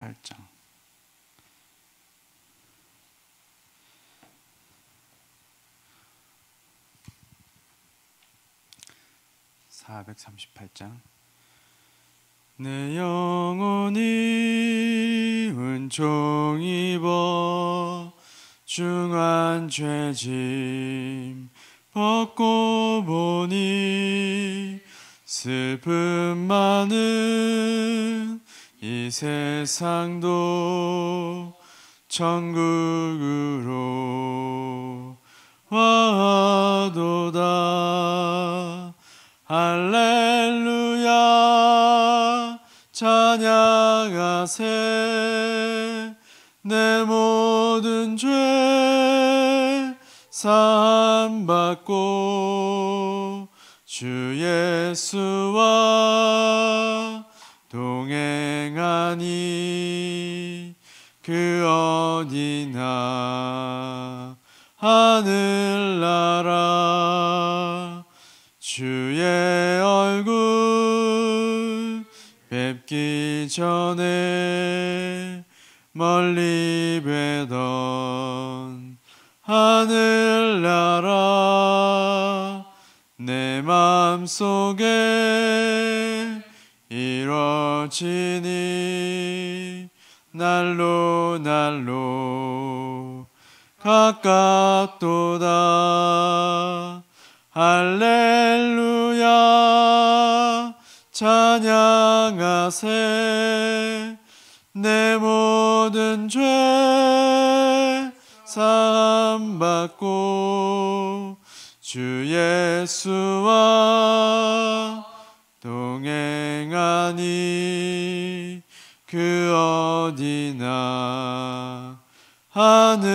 438장. 438장. 내 영혼이 은총 입어 중한 죄짐 벗고 보니 슬픔 많은 이 세상도 천국으로 와도다. 할렐루야 찬양하세. 내 모든 죄 사함받고 주 예수와 동행하니 그 어디나 하늘나라 주의 얼굴 뵙기 전에 멀리 뵈던 하늘나라 내 맘속에 이루어지니 날로 날로 가깝도다. 할렐루야 찬양하세. 내 모든 죄 사함받고 주 예수와 동행하니 그 어디나 하늘나라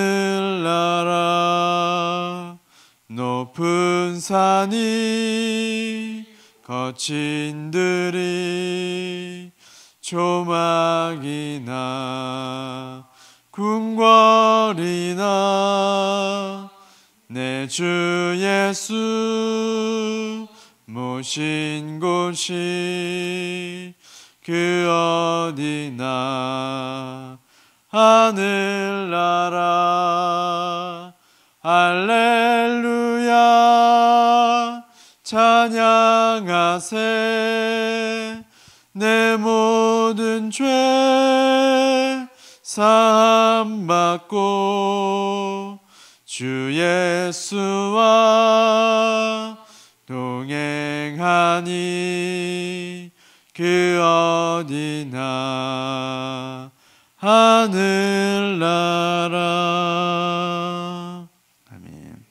높은 산이 거친 들이 조막이나 궁궐이나 내 주 예수 모신 곳이 그 어디나 하늘나라. 할렐루야 찬양하세. 내 모든 죄 사함받고 주 예수와 동행하니 그 어디나 하늘나라. 아멘.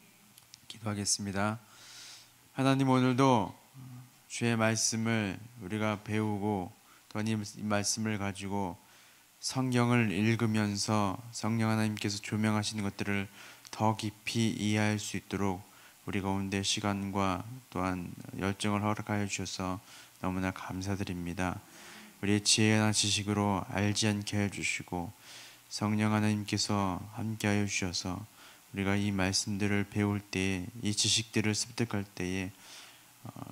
기도하겠습니다. 하나님, 오늘도 주의 말씀을 우리가 배우고 또 이 말씀을 가지고 성경을 읽으면서 성령 하나님께서 조명하시는 것들을 더 깊이 이해할 수 있도록 우리 가운데 시간과 또한 열정을 허락하여 주셔서 너무나 감사드립니다. 우리의 지혜나 지식으로 알지 않게 해주시고 성령 하나님께서 함께하여 주셔서 우리가 이 말씀들을 배울 때에, 이 지식들을 습득할 때에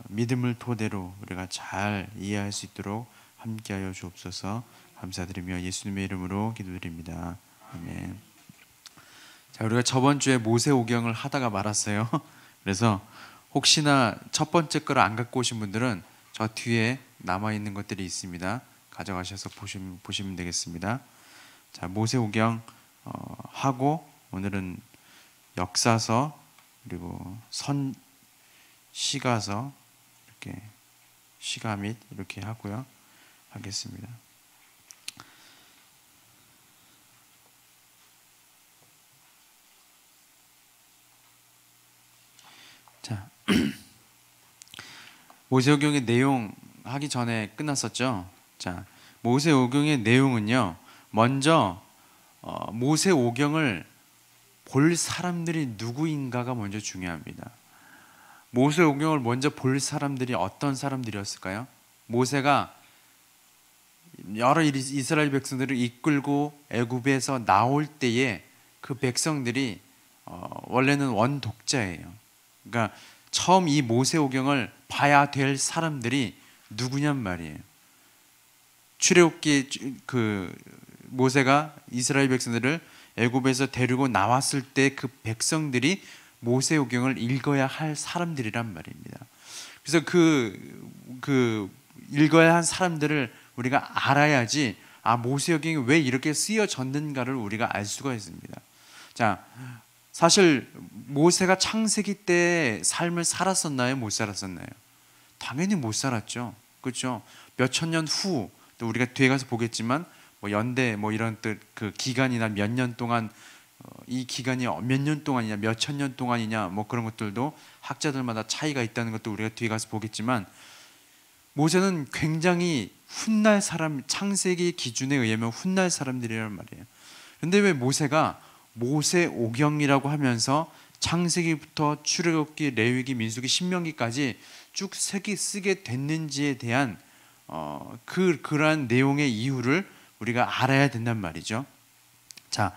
믿음을 토대로 우리가 잘 이해할 수 있도록 함께하여 주옵소서. 감사드리며 예수님의 이름으로 기도드립니다. 아멘. 자, 우리가 저번 주에 모세오경을 하다가 말았어요. 그래서 혹시나 첫 번째 거를 안 갖고 오신 분들은 저 뒤에 남아있는 것들이 있습니다. 가져가셔서 보시면 되겠습니다. 자, 모세오경 하고 오늘은 역사서 그리고 시가서 이렇게 시가 및 이렇게 하고요. 하겠습니다. 자, 모세오경의 내용 하기 전에 끝났었죠. 자, 모세오경의 내용은요, 먼저 모세오경을 볼 사람들이 누구인가가 먼저 중요합니다. 모세오경을 먼저 볼 사람들이 어떤 사람들이었을까요? 모세가 여러 이스라엘 백성들을 이끌고 애굽에서 나올 때에 그 백성들이 원래는 원독자예요. 그러니까 처음 이 모세오경을 봐야 될 사람들이 누구냔 말이에요. 출애굽기 그 모세가 이스라엘 백성들을 애굽에서 데리고 나왔을 때 그 백성들이 모세오경을 읽어야 할 사람들이란 말입니다. 그래서 그 읽어야 한 사람들을 우리가 알아야지 모세오경이 왜 이렇게 쓰여졌는가를 우리가 알 수가 있습니다. 자, 사실 모세가 창세기 때 삶을 살았었나요? 못 살았었나요? 당연히 못 살았죠. 그렇죠? 몇천 년 후, 또 우리가 뒤에 가서 보겠지만 뭐 연대 뭐 이런 그 기간이나 몇 년 동안 이 기간이 몇 년 동안이냐, 몇 천 년 동안이냐, 뭐 그런 것들도 학자들마다 차이가 있다는 것도 우리가 뒤에 가서 보겠지만, 모세는 굉장히 훗날 사람, 창세기 기준에 의하면 훗날 사람들이란 말이에요. 그런데 왜 모세가 모세오경이라고 하면서 창세기부터 출애굽기, 레위기, 민수기, 신명기까지 쭉 쓰게 됐는지에 대한 그러한 내용의 이유를 우리가 알아야 된단 말이죠. 자,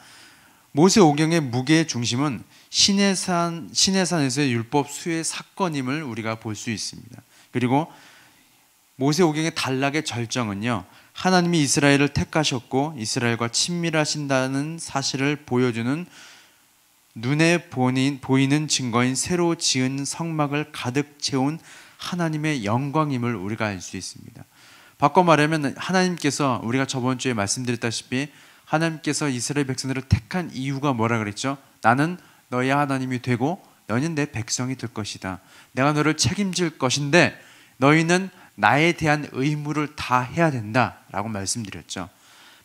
모세오경의 무게의 중심은 시내산에서의 율법 수혜 사건임을 우리가 볼 수 있습니다. 그리고 모세오경의 단락의 절정은요, 하나님이 이스라엘을 택하셨고 이스라엘과 친밀하신다는 사실을 보여주는 눈에 보이는 증거인 새로 지은 성막을 가득 채운 하나님의 영광임을 우리가 알 수 있습니다. 바꿔 말하면 하나님께서, 우리가 저번 주에 말씀드렸다시피 하나님께서 이스라엘 백성들을 택한 이유가 뭐라 그랬죠? 나는 너의 하나님이 되고 너희는 내 백성이 될 것이다. 내가 너를 책임질 것인데 너희는 나에 대한 의무를 다 해야 된다라고 말씀드렸죠.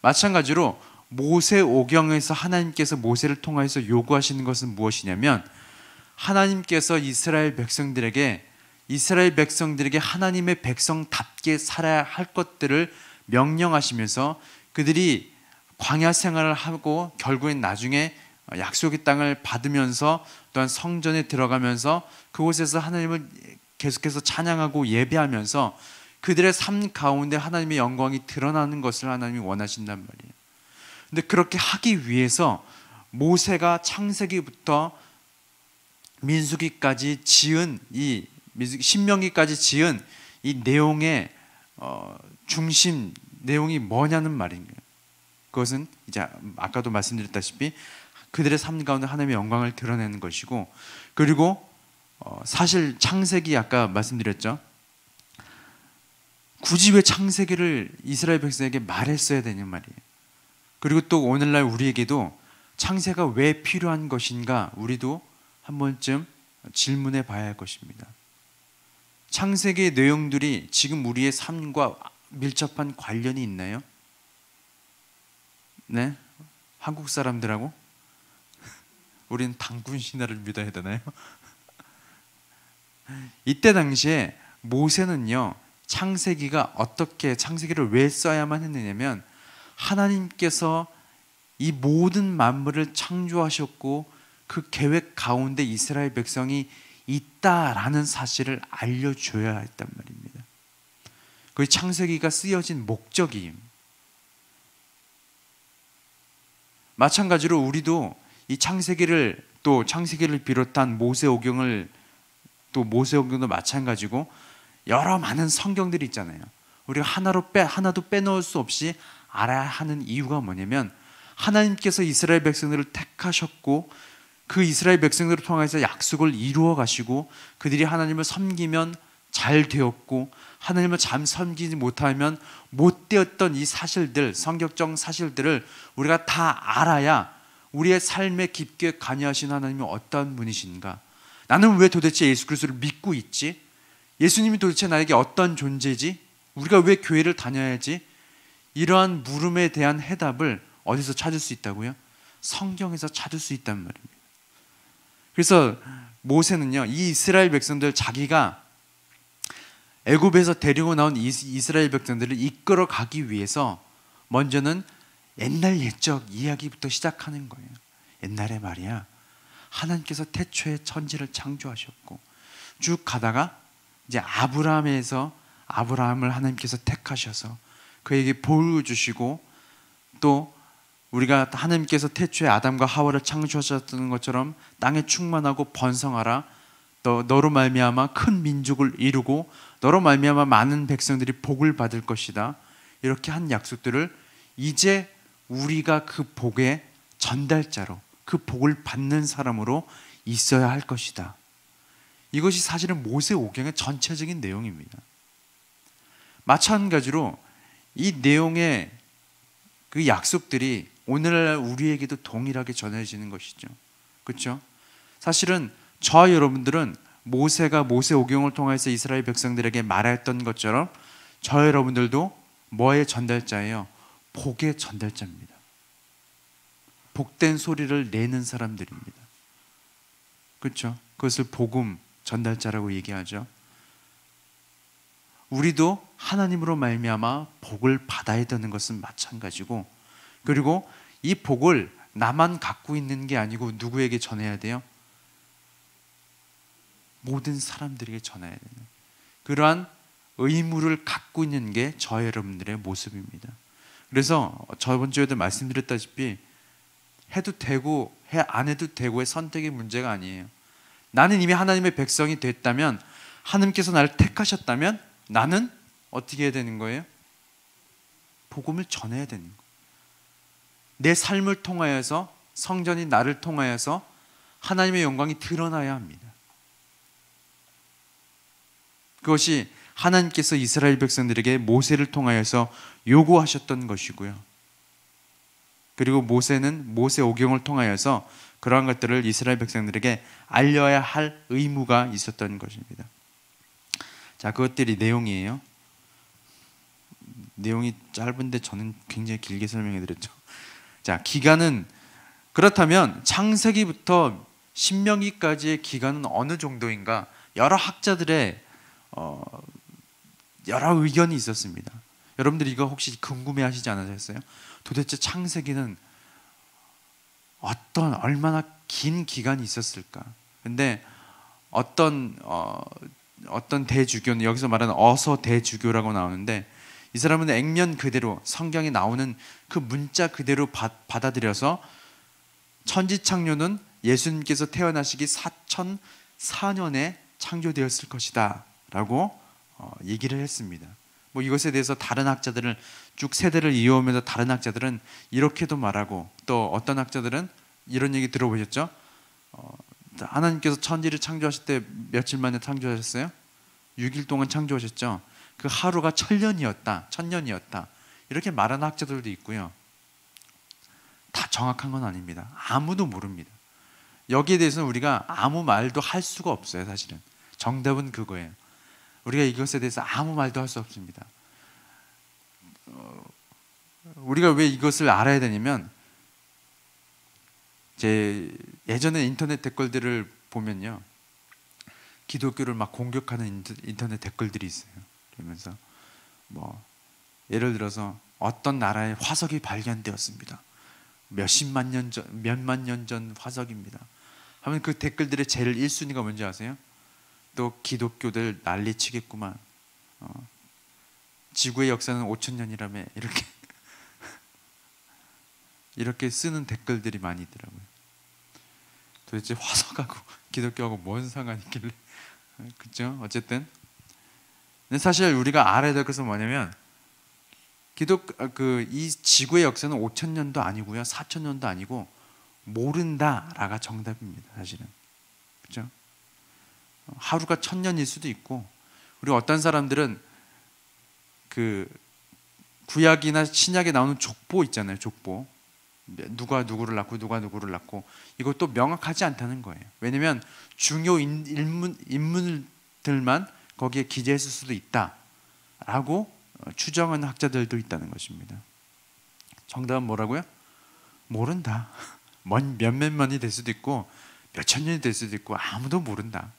마찬가지로 모세오경에서 하나님께서 모세를 통해서 요구하시는 것은 무엇이냐면, 하나님께서 이스라엘 백성들에게 하나님의 백성답게 살아야 할 것들을 명령하시면서 그들이 광야 생활을 하고 결국엔 나중에 약속의 땅을 받으면서 또한 성전에 들어가면서 그곳에서 하나님을 계속해서 찬양하고 예배하면서 그들의 삶 가운데 하나님의 영광이 드러나는 것을 하나님이 원하신단 말이에요. 근데 그렇게 하기 위해서 모세가 창세기부터 민수기까지 지은 신명기까지 지은 이 내용의 중심 내용이 뭐냐는 말인가요? 그것은 이제 아까도 말씀드렸다시피 그들의 삶 가운데 하나님의 영광을 드러내는 것이고, 그리고 사실 창세기 아까 말씀드렸죠. 굳이 왜 창세기를 이스라엘 백성에게 말했어야 되냐 말이에요. 그리고 또 오늘날 우리에게도 창세가 왜 필요한 것인가, 우리도 한 번쯤 질문해 봐야 할 것입니다. 창세기의 내용들이 지금 우리의 삶과 밀접한 관련이 있나요? 네? 한국 사람들하고? 우리는 당군 신화를 믿어야 되나요? 이때 당시에 모세는요, 창세기를 왜 써야만 했느냐면, 하나님께서 이 모든 만물을 창조하셨고 그 계획 가운데 이스라엘 백성이 있다라는 사실을 알려줘야 했단 말입니다. 그 창세기가 쓰여진 목적이에요. 마찬가지로 우리도 이 창세기를 비롯한 모세오경도 마찬가지고 여러 많은 성경들이 있잖아요. 우리가 하나도 빼놓을 수 없이 알아야 하는 이유가 뭐냐면, 하나님께서 이스라엘 백성들을 택하셨고 그 이스라엘 백성들을 통해서 약속을 이루어 가시고 그들이 하나님을 섬기면 잘 되었고 하나님을 잘 섬기지 못하면 못 되었던 이 사실들, 성격적 사실들을 우리가 다 알아야 우리의 삶에 깊게 관여하신 하나님이 어떤 분이신가, 나는 왜 도대체 예수 그리스도를 믿고 있지, 예수님이 도대체 나에게 어떤 존재지, 우리가 왜 교회를 다녀야지, 이러한 물음에 대한 해답을 어디서 찾을 수 있다고요? 성경에서 찾을 수 있단 말입니다. 그래서 모세는요, 이 이스라엘 백성들, 자기가 애굽에서 데리고 나온 이스라엘 백성들을 이끌어 가기 위해서 먼저는 옛날 옛적 이야기부터 시작하는 거예요. 옛날에 말이야, 하나님께서 태초에 천지를 창조하셨고 쭉 가다가 이제 아브라함을 하나님께서 택하셔서 그에게 복을 주시고, 또 우리가 하나님께서 태초에 아담과 하와를 창조하셨던 것처럼 땅에 충만하고 번성하라, 너로 말미암아 큰 민족을 이루고 너로 말미암아 많은 백성들이 복을 받을 것이다, 이렇게 한 약속들을 이제 우리가 그 복의 전달자로, 그 복을 받는 사람으로 있어야 할 것이다. 이것이 사실은 모세오경의 전체적인 내용입니다. 마찬가지로 이 내용의 그 약속들이 오늘날 우리에게도 동일하게 전해지는 것이죠. 그렇죠? 사실은 저와 여러분들은 모세가 모세오경을 통해서 이스라엘 백성들에게 말했던 것처럼 저 여러분들도 뭐의 전달자예요? 복의 전달자입니다. 복된 소리를 내는 사람들입니다. 그렇죠? 그것을 복음 전달자라고 얘기하죠. 우리도 하나님으로 말미암아 복을 받아야 되는 것은 마찬가지고, 그리고 이 복을 나만 갖고 있는 게 아니고 누구에게 전해야 돼요? 모든 사람들에게 전해야 되는 그러한 의무를 갖고 있는 게 저 여러분들의 모습입니다. 그래서 저번 주에도 말씀드렸다시피 해도 되고 안 해도 되고의 선택의 문제가 아니에요. 나는 이미 하나님의 백성이 됐다면, 하나님께서 나를 택하셨다면 나는 어떻게 해야 되는 거예요? 복음을 전해야 되는 거예요. 내 삶을 통하여서, 성전이 나를 통하여서 하나님의 영광이 드러나야 합니다. 그것이 하나님께서 이스라엘 백성들에게 모세를 통하여서 요구하셨던 것이고요. 그리고 모세는 모세오경을 통하여서 그러한 것들을 이스라엘 백성들에게 알려야 할 의무가 있었던 것입니다. 자, 그것들이 내용이에요. 내용이 짧은데 저는 굉장히 길게 설명해 드렸죠. 자, 기간은, 그렇다면 창세기부터 신명기까지의 기간은 어느 정도인가? 여러 학자들의 여러 의견이 있었습니다. 여러분들이 이거 혹시 궁금해하시지 않으셨어요? 도대체 창세기는 얼마나 긴 기간이 있었을까? 근데 어떤 대주교는, 여기서 말하는 어서 대주교라고 나오는데, 이 사람은 액면 그대로 성경에 나오는 그 문자 그대로 받아들여서 천지창조는 예수님께서 태어나시기 4004년에 창조되었을 것이다 라고 얘기를 했습니다. 뭐 이것에 대해서 다른 학자들은 쭉 세대를 이어오면서 다른 학자들은 이렇게도 말하고, 또 어떤 학자들은 이런 얘기 들어보셨죠? 하나님께서 천지를 창조하실 때 며칠 만에 창조하셨어요? 6일 동안 창조하셨죠. 그 하루가 천년이었다 이렇게 말하는 학자들도 있고요. 다 정확한 건 아닙니다. 아무도 모릅니다. 여기에 대해서는 우리가 아무 말도 할 수가 없어요. 사실은 정답은 그거예요. 우리가 이것에 대해서 아무 말도 할 수 없습니다. 우리가 왜 이것을 알아야 되냐면, 예전에 인터넷 댓글들을 보면요, 기독교를 막 공격하는 인터넷 댓글들이 있어요. 그러면서 뭐 예를 들어서 어떤 나라에 화석이 발견되었습니다. 몇만 년 전 화석입니다. 하면 그 댓글들의 제일 1순위가 뭔지 아세요? 또 기독교들 난리치겠구만. 지구의 역사는 5000년이라며 이렇게 쓰는 댓글들이 많이 있더라고요. 도대체 화석하고 기독교하고 뭔 상관이 있길래? 그렇죠? 어쨌든, 근데 사실 우리가 알아야 될 것은 뭐냐면, 이 지구의 역사는 5000년도 아니고요, 4000년도 아니고 모른다라가 정답입니다. 사실은, 그렇죠? 하루가 1000년일 수도 있고, 그리고 어떤 사람들은 그 구약이나 신약에 나오는 족보 있잖아요. 족보, 누가 누구를 낳고 누가 누구를 낳고, 이것도 명확하지 않다는 거예요. 왜냐하면 중요 인물들만 거기에 기재했을 수도 있다라고 추정하는 학자들도 있다는 것입니다. 정답은 뭐라고요? 모른다. 몇몇 년이 될 수도 있고 몇천 년이 될 수도 있고 아무도 모른다.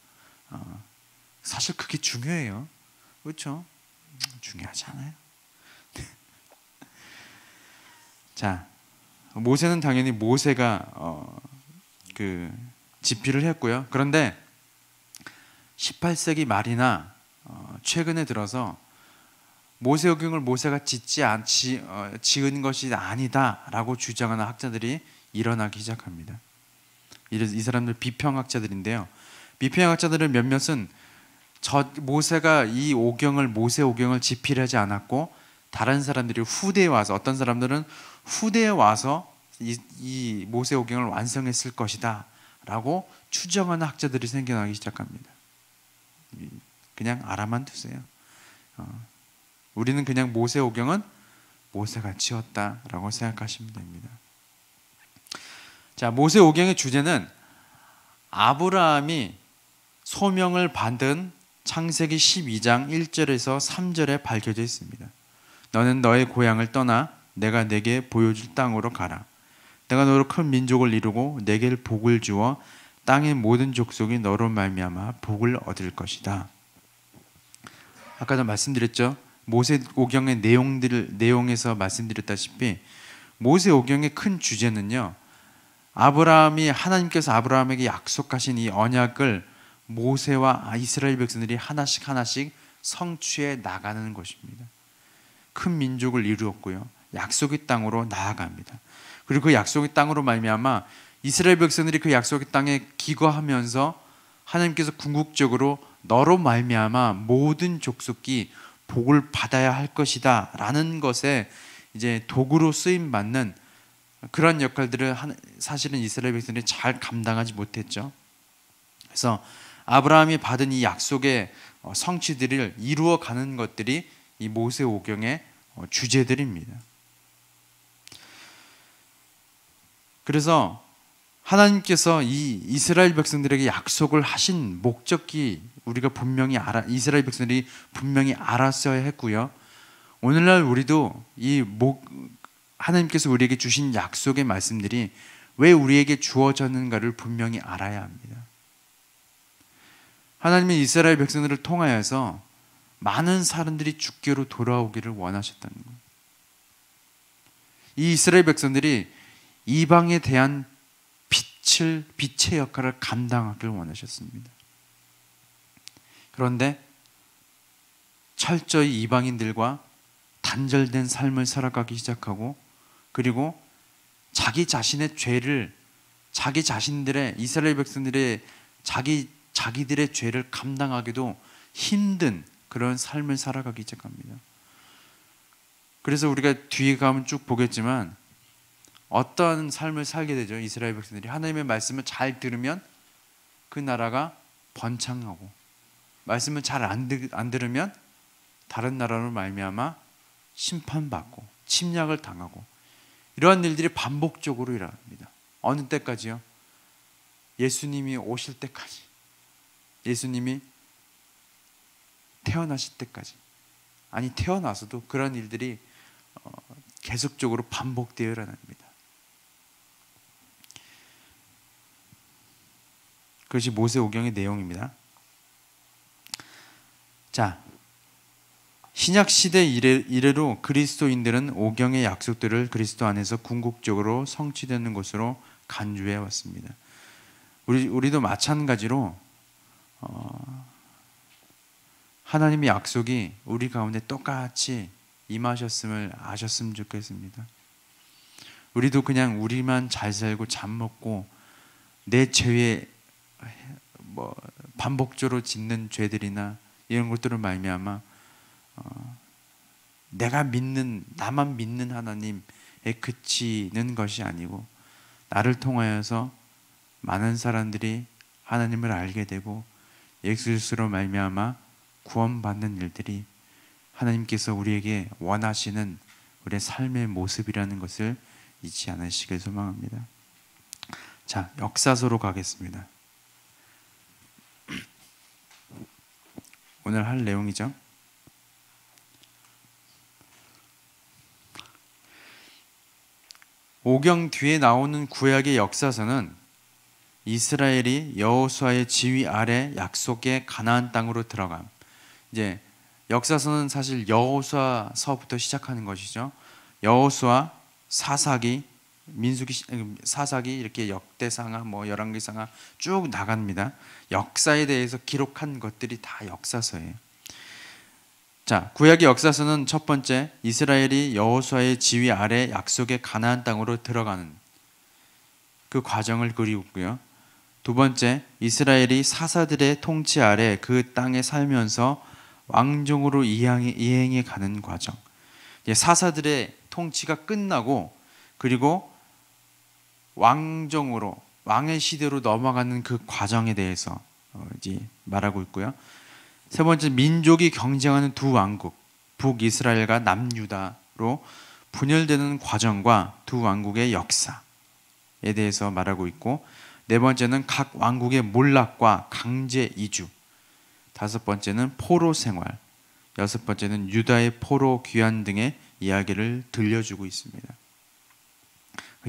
사실 그게 중요해요. 그렇죠? 중요하지 않아요? 자, 모세는 당연히 모세가 그 집필을 했고요. 그런데 18세기 말이나 최근에 들어서 모세오경을 모세가 지은 것이 아니다라고 주장하는 학자들이 일어나기 시작합니다. 이 사람들 비평학자들인데요. 비평학자들은 몇몇은 모세가 모세오경을 집필하지 않았고 다른 사람들이 후대에 와서, 어떤 사람들은 후대에 와서 이 모세오경을 완성했을 것이다 라고 추정하는 학자들이 생겨나기 시작합니다. 그냥 알아만 두세요. 우리는 그냥 모세오경은 모세가 지었다라고 생각하시면 됩니다. 자, 모세오경의 주제는 아브라함이 소명을 받은 창세기 12장 1절에서 3절에 밝혀져 있습니다. 너는 너의 고향을 떠나 내가 내게 보여줄 땅으로 가라. 내가 너로 큰 민족을 이루고 내게 복을 주어 땅의 모든 족속이 너로 말미암아 복을 얻을 것이다. 아까도 말씀드렸죠. 모세오경의 내용에서 말씀드렸다시피 모세오경의 큰 주제는요, 하나님께서 아브라함에게 약속하신 이 언약을 모세와 이스라엘 백성들이 하나씩 성취해 나가는 것입니다. 큰 민족을 이루었고요, 약속의 땅으로 나아갑니다. 그리고 그 약속의 땅으로 말미암아 이스라엘 백성들이 그 약속의 땅에 기거하면서 하나님께서 궁극적으로 너로 말미암아 모든 족속이 복을 받아야 할 것이다 라는 것에 이제 도구로 쓰임 받는 그런 역할들을 사실은 이스라엘 백성들이 잘 감당하지 못했죠. 그래서 아브라함이 받은 이 약속의 성취들을 이루어가는 것들이 이 모세오경의 주제들입니다. 그래서 하나님께서 이 이스라엘 백성들에게 약속을 하신 목적이 우리가 분명히 이스라엘 백성들이 분명히 알았어야 했고요. 오늘날 우리도 하나님께서 우리에게 주신 약속의 말씀들이 왜 우리에게 주어졌는가를 분명히 알아야 합니다. 하나님은 이스라엘 백성들을 통하여서 많은 사람들이 주께로 돌아오기를 원하셨다는 거예요. 이 이스라엘 백성들이 이방에 대한 빛의 역할을 감당하기를 원하셨습니다. 그런데 철저히 이방인들과 단절된 삶을 살아가기 시작하고, 그리고 자기 자신의 죄를, 자기 자신들의, 이스라엘 백성들의 자기들의 죄를 감당하기도 힘든 그런 삶을 살아가기 시작합니다. 그래서 우리가 뒤에 가면 쭉 보겠지만 어떤 삶을 살게 되죠. 이스라엘 백성들이 하나님의 말씀을 잘 들으면 그 나라가 번창하고, 말씀을 잘 안 들으면 다른 나라로 말미암아 심판받고 침략을 당하고, 이러한 일들이 반복적으로 일어납니다. 어느 때까지요? 예수님이 오실 때까지, 예수님이 태어나실 때까지, 아니 태어나서도 그런 일들이 계속적으로 반복되어 일어납니다. 그것이 모세오경의 내용입니다. 자, 신약시대 이래로 그리스도인들은 오경의 약속들을 그리스도 안에서 궁극적으로 성취되는 것으로 간주해 왔습니다. 우리도 마찬가지로 하나님의 약속이 우리 가운데 똑같이 임하셨음을 아셨으면 좋겠습니다. 우리도 그냥 우리만 잘 살고 잘 먹고 내 죄에 반복적으로 짓는 죄들이나 이런 것들을 말미암아 나만 믿는 하나님에 그치는 것이 아니고, 나를 통하여서 많은 사람들이 하나님을 알게 되고 예수로 말미암아 구원받는 일들이 하나님께서 우리에게 원하시는 우리의 삶의 모습이라는 것을 잊지 않으시길 소망합니다. 자, 역사서로 가겠습니다. 오늘 할 내용이죠. 오경 뒤에 나오는 구약의 역사서는 이스라엘이 여호수아의 지휘 아래 약속의 가나안 땅으로 들어감. 이제 역사서는 사실 여호수아서부터 시작하는 것이죠. 여호수아, 사사기, 사사기 이렇게 역대상하, 열왕기상하 쭉 나갑니다. 역사에 대해서 기록한 것들이 다 역사서예요. 자, 구약의 역사서는 첫 번째, 이스라엘이 여호수아의 지휘 아래 약속의 가나안 땅으로 들어가는 그 과정을 그리고요. 두 번째, 이스라엘이 사사들의 통치 아래 그 땅에 살면서 왕정으로 이행해 가는 과정. 사사들의 통치가 끝나고 그리고 왕의 시대로 넘어가는 그 과정에 대해서 이제 말하고 있고요. 세 번째, 민족이 경쟁하는 두 왕국, 북이스라엘과 남유다로 분열되는 과정과 두 왕국의 역사에 대해서 말하고 있고, 네 번째는 각 왕국의 몰락과 강제 이주, 다섯 번째는 포로 생활, 여섯 번째는 유다의 포로 귀환 등의 이야기를 들려주고 있습니다.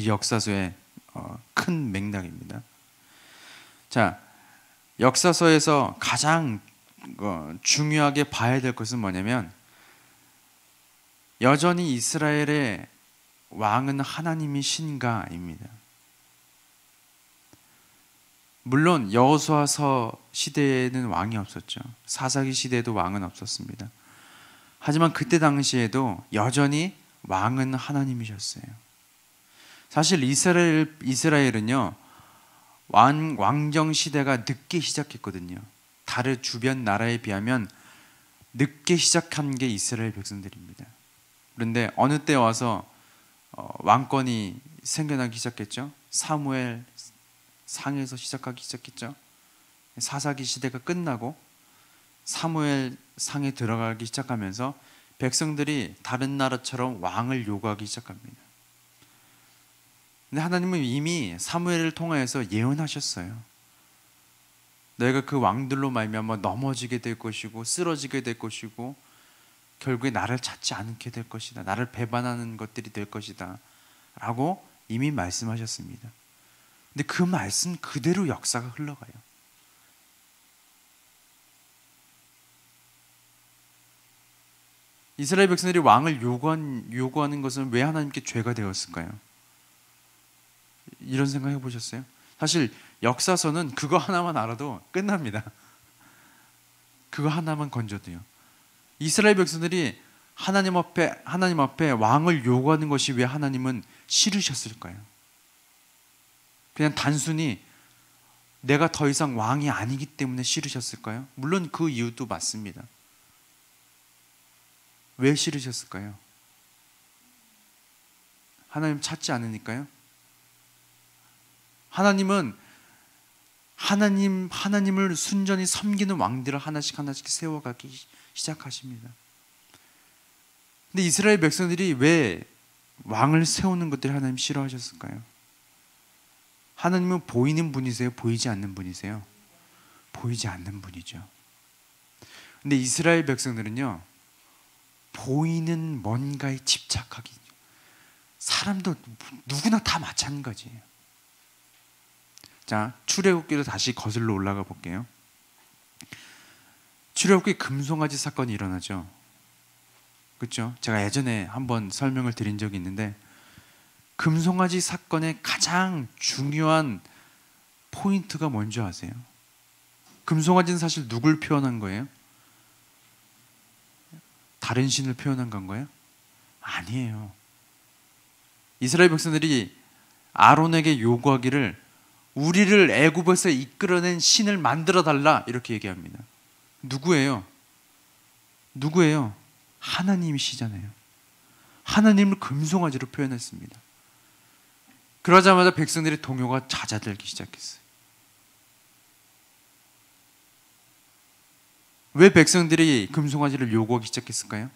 역사서의 큰 맥락입니다. 자, 역사서에서 가장 중요하게 봐야 될 것은 뭐냐면, 여전히 이스라엘의 왕은 하나님이신가입니다. 물론 여호수아서 시대에는 왕이 없었죠. 사사기 시대에도 왕은 없었습니다. 하지만 그때 당시에도 여전히 왕은 하나님이셨어요. 사실 이스라엘은요, 왕정 시대가 늦게 시작했거든요. 다른 주변 나라에 비하면 늦게 시작한 게 이스라엘 백성들입니다. 그런데 어느 때 와서 왕권이 생겨나기 시작했죠. 사무엘 상에서 시작하기 시작했죠. 사사기 시대가 끝나고 사무엘 상에 들어가기 시작하면서 백성들이 다른 나라처럼 왕을 요구하기 시작합니다. 근데 하나님은 이미 사무엘을 통하여서 예언하셨어요. 너희가 그 왕들로 말미암아 넘어지게 될 것이고 쓰러지게 될 것이고 결국에 나를 찾지 않게 될 것이다. 나를 배반하는 것들이 될 것이다 라고 이미 말씀하셨습니다. 근데 그 말씀 그대로 역사가 흘러가요. 이스라엘 백성들이 왕을 요구하는 것은 왜 하나님께 죄가 되었을까요? 이런 생각 해보셨어요? 사실 역사서는 그거 하나만 알아도 끝납니다. 그거 하나만 건져도요. 이스라엘 백성들이 하나님 앞에 왕을 요구하는 것이 왜 하나님은 싫으셨을까요? 그냥 단순히 내가 더 이상 왕이 아니기 때문에 싫으셨을까요? 물론 그 이유도 맞습니다. 왜 싫으셨을까요? 하나님 찾지 않으니까요? 하나님은 하나님을 순전히 섬기는 왕들을 하나씩 세워가기 시작하십니다. 근데 이스라엘 백성들이 왜 왕을 세우는 것들을 하나님 싫어하셨을까요? 하나님은 보이는 분이세요? 보이지 않는 분이세요? 보이지 않는 분이죠. 근데 이스라엘 백성들은요, 보이는 뭔가에 집착하기, 사람도 누구나 다 마찬가지예요. 자, 출애굽기로 다시 거슬러 올라가 볼게요. 출애굽기 금송아지 사건이 일어나죠. 그렇죠? 제가 예전에 한번 설명을 드린 적이 있는데, 금송아지 사건의 가장 중요한 포인트가 뭔지 아세요? 금송아지는 사실 누굴 표현한 거예요? 다른 신을 표현한 건가요? 아니에요. 이스라엘 백성들이 아론에게 요구하기를 우리를 애굽에서 이끌어낸 신을 만들어 달라 이렇게 얘기합니다. 누구예요? 하나님이시잖아요. 하나님을 금송아지로 표현했습니다. 그러자마자 백성들의 동요가 잦아들기 시작했어요. 왜 백성들이 금송아지를 요구하기 시작했을까요?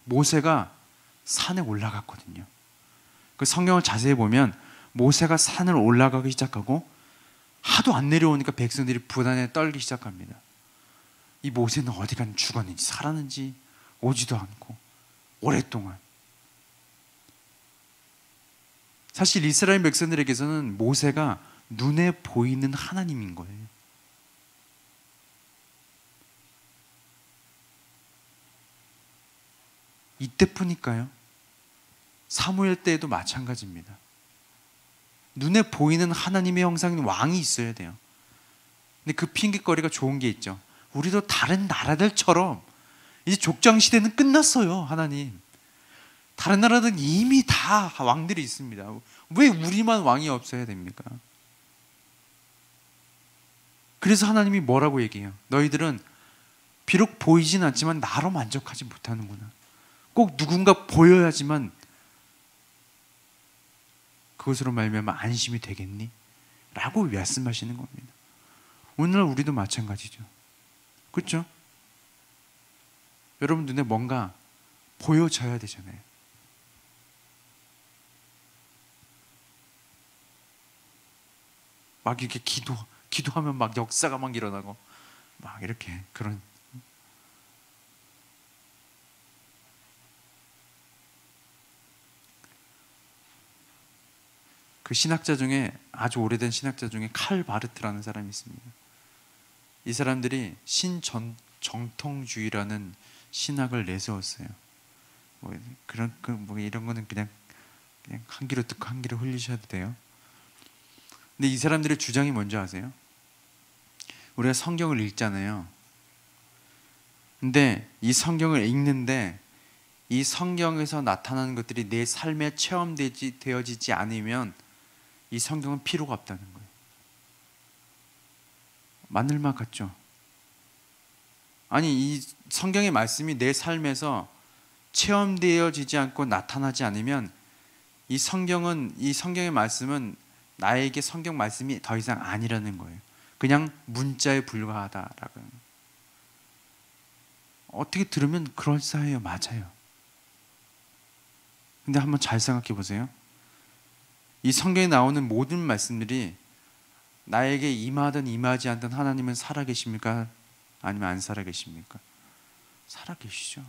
모세가 산에 올라갔거든요. 그 성경을 자세히 보면 모세가 산을 올라가기 시작하고 하도 안 내려오니까 백성들이 불안에 떨기 시작합니다. 이 모세는 어디 간 죽었는지 살았는지 오지도 않고 오랫동안. 사실 이스라엘 백성들에게서는 모세가 눈에 보이는 하나님인 거예요. 이때뿐일까요? 사무엘 때에도 마찬가지입니다. 눈에 보이는 하나님의 형상인 왕이 있어야 돼요. 근데 그 핑계거리가 좋은 게 있죠. 우리도 다른 나라들처럼 이제 족장 시대는 끝났어요. 하나님, 다른 나라들은 이미 다 왕들이 있습니다. 왜 우리만 왕이 없어야 됩니까? 그래서 하나님이 뭐라고 얘기해요? 너희들은 비록 보이진 않지만 나로 만족하지 못하는구나. 꼭 누군가 보여야지만 그것으로 말미암아 안심이 되겠니? 라고 말씀하시는 겁니다. 오늘날 우리도 마찬가지죠. 그렇죠? 여러분 눈에 뭔가 보여져야 되잖아요. 막 이렇게 기도하면 막 역사가 막 일어나고 막 이렇게 그런. 그 신학자 중에 아주 오래된 신학자 중에 칼 바르트라는 사람이 있습니다. 이 사람들이 신정통주의라는 신학을 내세웠어요. 뭐 그런 뭐 이런 거는 그냥 한 귀로 듣고 한 귀로 흘리셔도 돼요. 근데 이 사람들의 주장이 뭔지 아세요? 우리가 성경을 읽잖아요. 근데 이 성경을 읽는데 이 성경에서 나타나는 것들이 내 삶에 체험되어지지 않으면 이 성경은 필요가 없다는 거예요. 맞는 말 같죠? 아니 이 성경의 말씀이 내 삶에서 체험되어지지 않고 나타나지 않으면 이 성경의 말씀은 나에게 성경 말씀이 더 이상 아니라는 거예요. 그냥 문자에 불과하다라고. 어떻게 들으면 그럴싸해요. 맞아요. 근데 한번 잘 생각해 보세요. 이 성경에 나오는 모든 말씀들이 나에게 임하든 임하지 않든 하나님은 살아계십니까? 아니면 안 살아계십니까? 살아계시죠.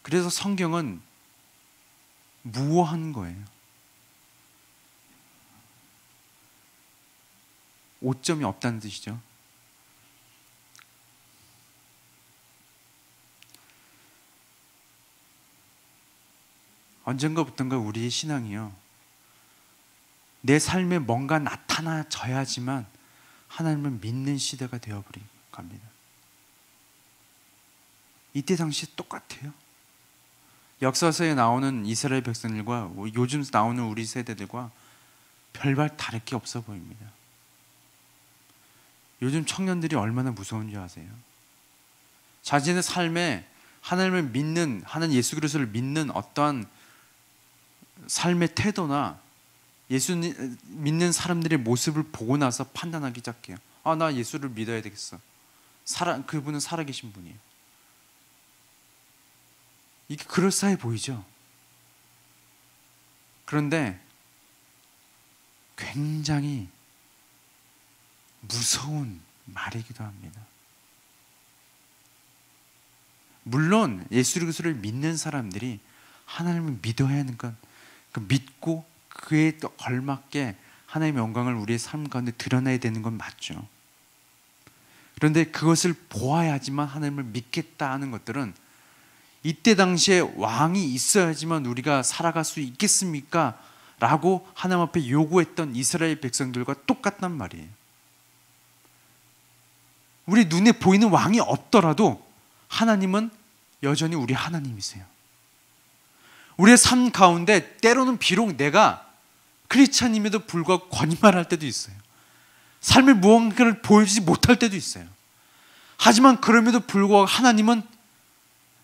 그래서 성경은 무오한 거예요. 오점이 없다는 뜻이죠. 언젠가부턴가 우리의 신앙이요, 내 삶에 뭔가 나타나져야지만 하나님을 믿는 시대가 되어버린 겁니다. 이때 당시 똑같아요. 역사서에 나오는 이스라엘 백성들과 요즘 나오는 우리 세대들과 별반 다를 게 없어 보입니다. 요즘 청년들이 얼마나 무서운지 아세요? 자신의 삶에 하나님을 믿는, 하나님 예수 그리스도를 믿는 어떠한 삶의 태도나 예수 믿는 사람들의 모습을 보고 나서 판단하기 시작해요. 아, 나 예수를 믿어야 되겠어. 그분은 살아계신 분이에요. 이게 그럴싸해 보이죠? 그런데 굉장히 무서운 말이기도 합니다. 물론 예수 그리스도를 믿는 사람들이 하나님을 믿어야 하는 건 믿고 그에 또 걸맞게 하나님의 영광을 우리의 삶 가운데 드러내야 되는 건 맞죠. 그런데 그것을 보아야지만 하나님을 믿겠다 하는 것들은 이때 당시에 왕이 있어야지만 우리가 살아갈 수 있겠습니까? 라고 하나님 앞에 요구했던 이스라엘 백성들과 똑같단 말이에요. 우리 눈에 보이는 왕이 없더라도 하나님은 여전히 우리 하나님이세요. 우리의 삶 가운데 때로는 비록 내가 크리스찬임에도 불구하고 거짓말할 때도 있어요. 삶의 무언가를 보여주지 못할 때도 있어요. 하지만 그럼에도 불구하고 하나님은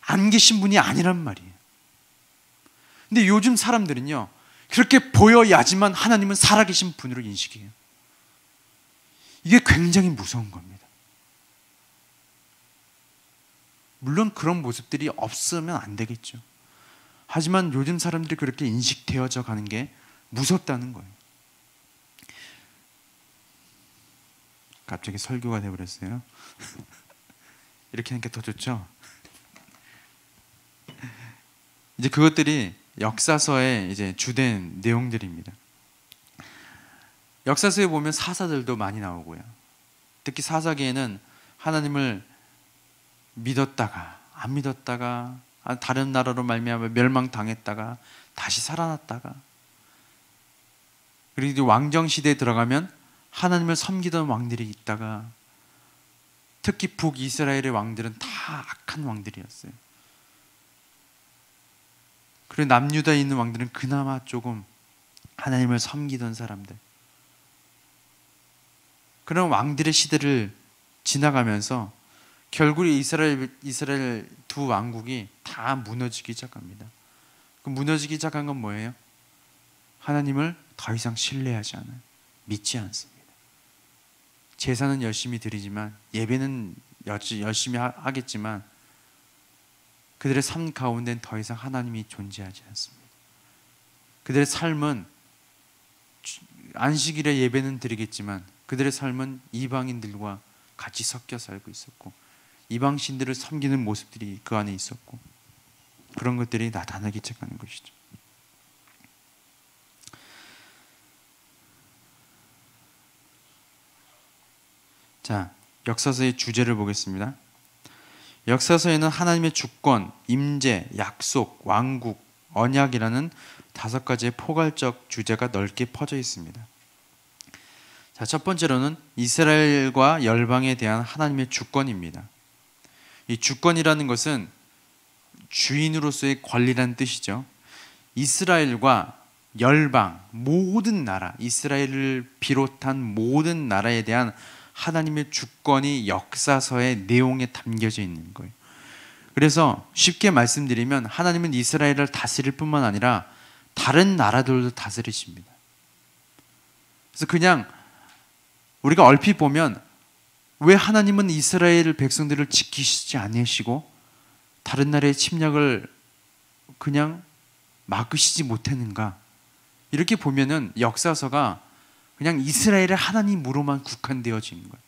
안 계신 분이 아니란 말이에요. 근데 요즘 사람들은요, 그렇게 보여야지만 하나님은 살아계신 분으로 인식해요. 이게 굉장히 무서운 겁니다. 물론 그런 모습들이 없으면 안 되겠죠. 하지만 요즘 사람들이 그렇게 인식되어져 가는 게 무섭다는 거예요. 갑자기 설교가 되어버렸어요. 이렇게 하니까 더 좋죠? 이제 그것들이 역사서의 이제 주된 내용들입니다. 역사서에 보면 사사들도 많이 나오고요. 특히 사사기에는 하나님을 믿었다가 안 믿었다가 다른 나라로 말미암아 멸망당했다가 다시 살아났다가, 그리고 이제 왕정 시대에 들어가면 하나님을 섬기던 왕들이 있다가, 특히 북이스라엘의 왕들은 다 악한 왕들이었어요. 그리고 남유다에 있는 왕들은 그나마 조금 하나님을 섬기던 사람들. 그런 왕들의 시대를 지나가면서 결국 이스라엘 두 왕국이 다 무너지기 시작합니다. 그 무너지기 시작한 건 뭐예요? 하나님을 더 이상 신뢰하지 않아요. 믿지 않습니다. 제사는 열심히 드리지만, 예배는 열심히 하겠지만 그들의 삶 가운데는 더 이상 하나님이 존재하지 않습니다. 그들의 삶은 안식일에 예배는 드리겠지만 그들의 삶은 이방인들과 같이 섞여 살고 있었고, 이방신들을 섬기는 모습들이 그 안에 있었고, 그런 것들이 나타나기 시작하는 것이죠. 자, 역사서의 주제를 보겠습니다. 역사서에는 하나님의 주권, 임재, 약속, 왕국, 언약이라는 5가지의 포괄적 주제가 넓게 퍼져 있습니다. 자, 첫 번째로는 이스라엘과 열방에 대한 하나님의 주권입니다. 이 주권이라는 것은 주인으로서의 권리라는 뜻이죠. 이스라엘과 열방, 모든 나라, 이스라엘을 비롯한 모든 나라에 대한 하나님의 주권이 역사서의 내용에 담겨져 있는 거예요. 그래서 쉽게 말씀드리면 하나님은 이스라엘을 다스릴 뿐만 아니라 다른 나라들도 다스리십니다. 그래서 그냥 우리가 얼핏 보면 왜 하나님은 이스라엘 백성들을 지키시지 않으시고 다른 나라의 침략을 그냥 막으시지 못했는가? 이렇게 보면은 역사서가 그냥 이스라엘의 하나님으로만 국한되어진 거예요.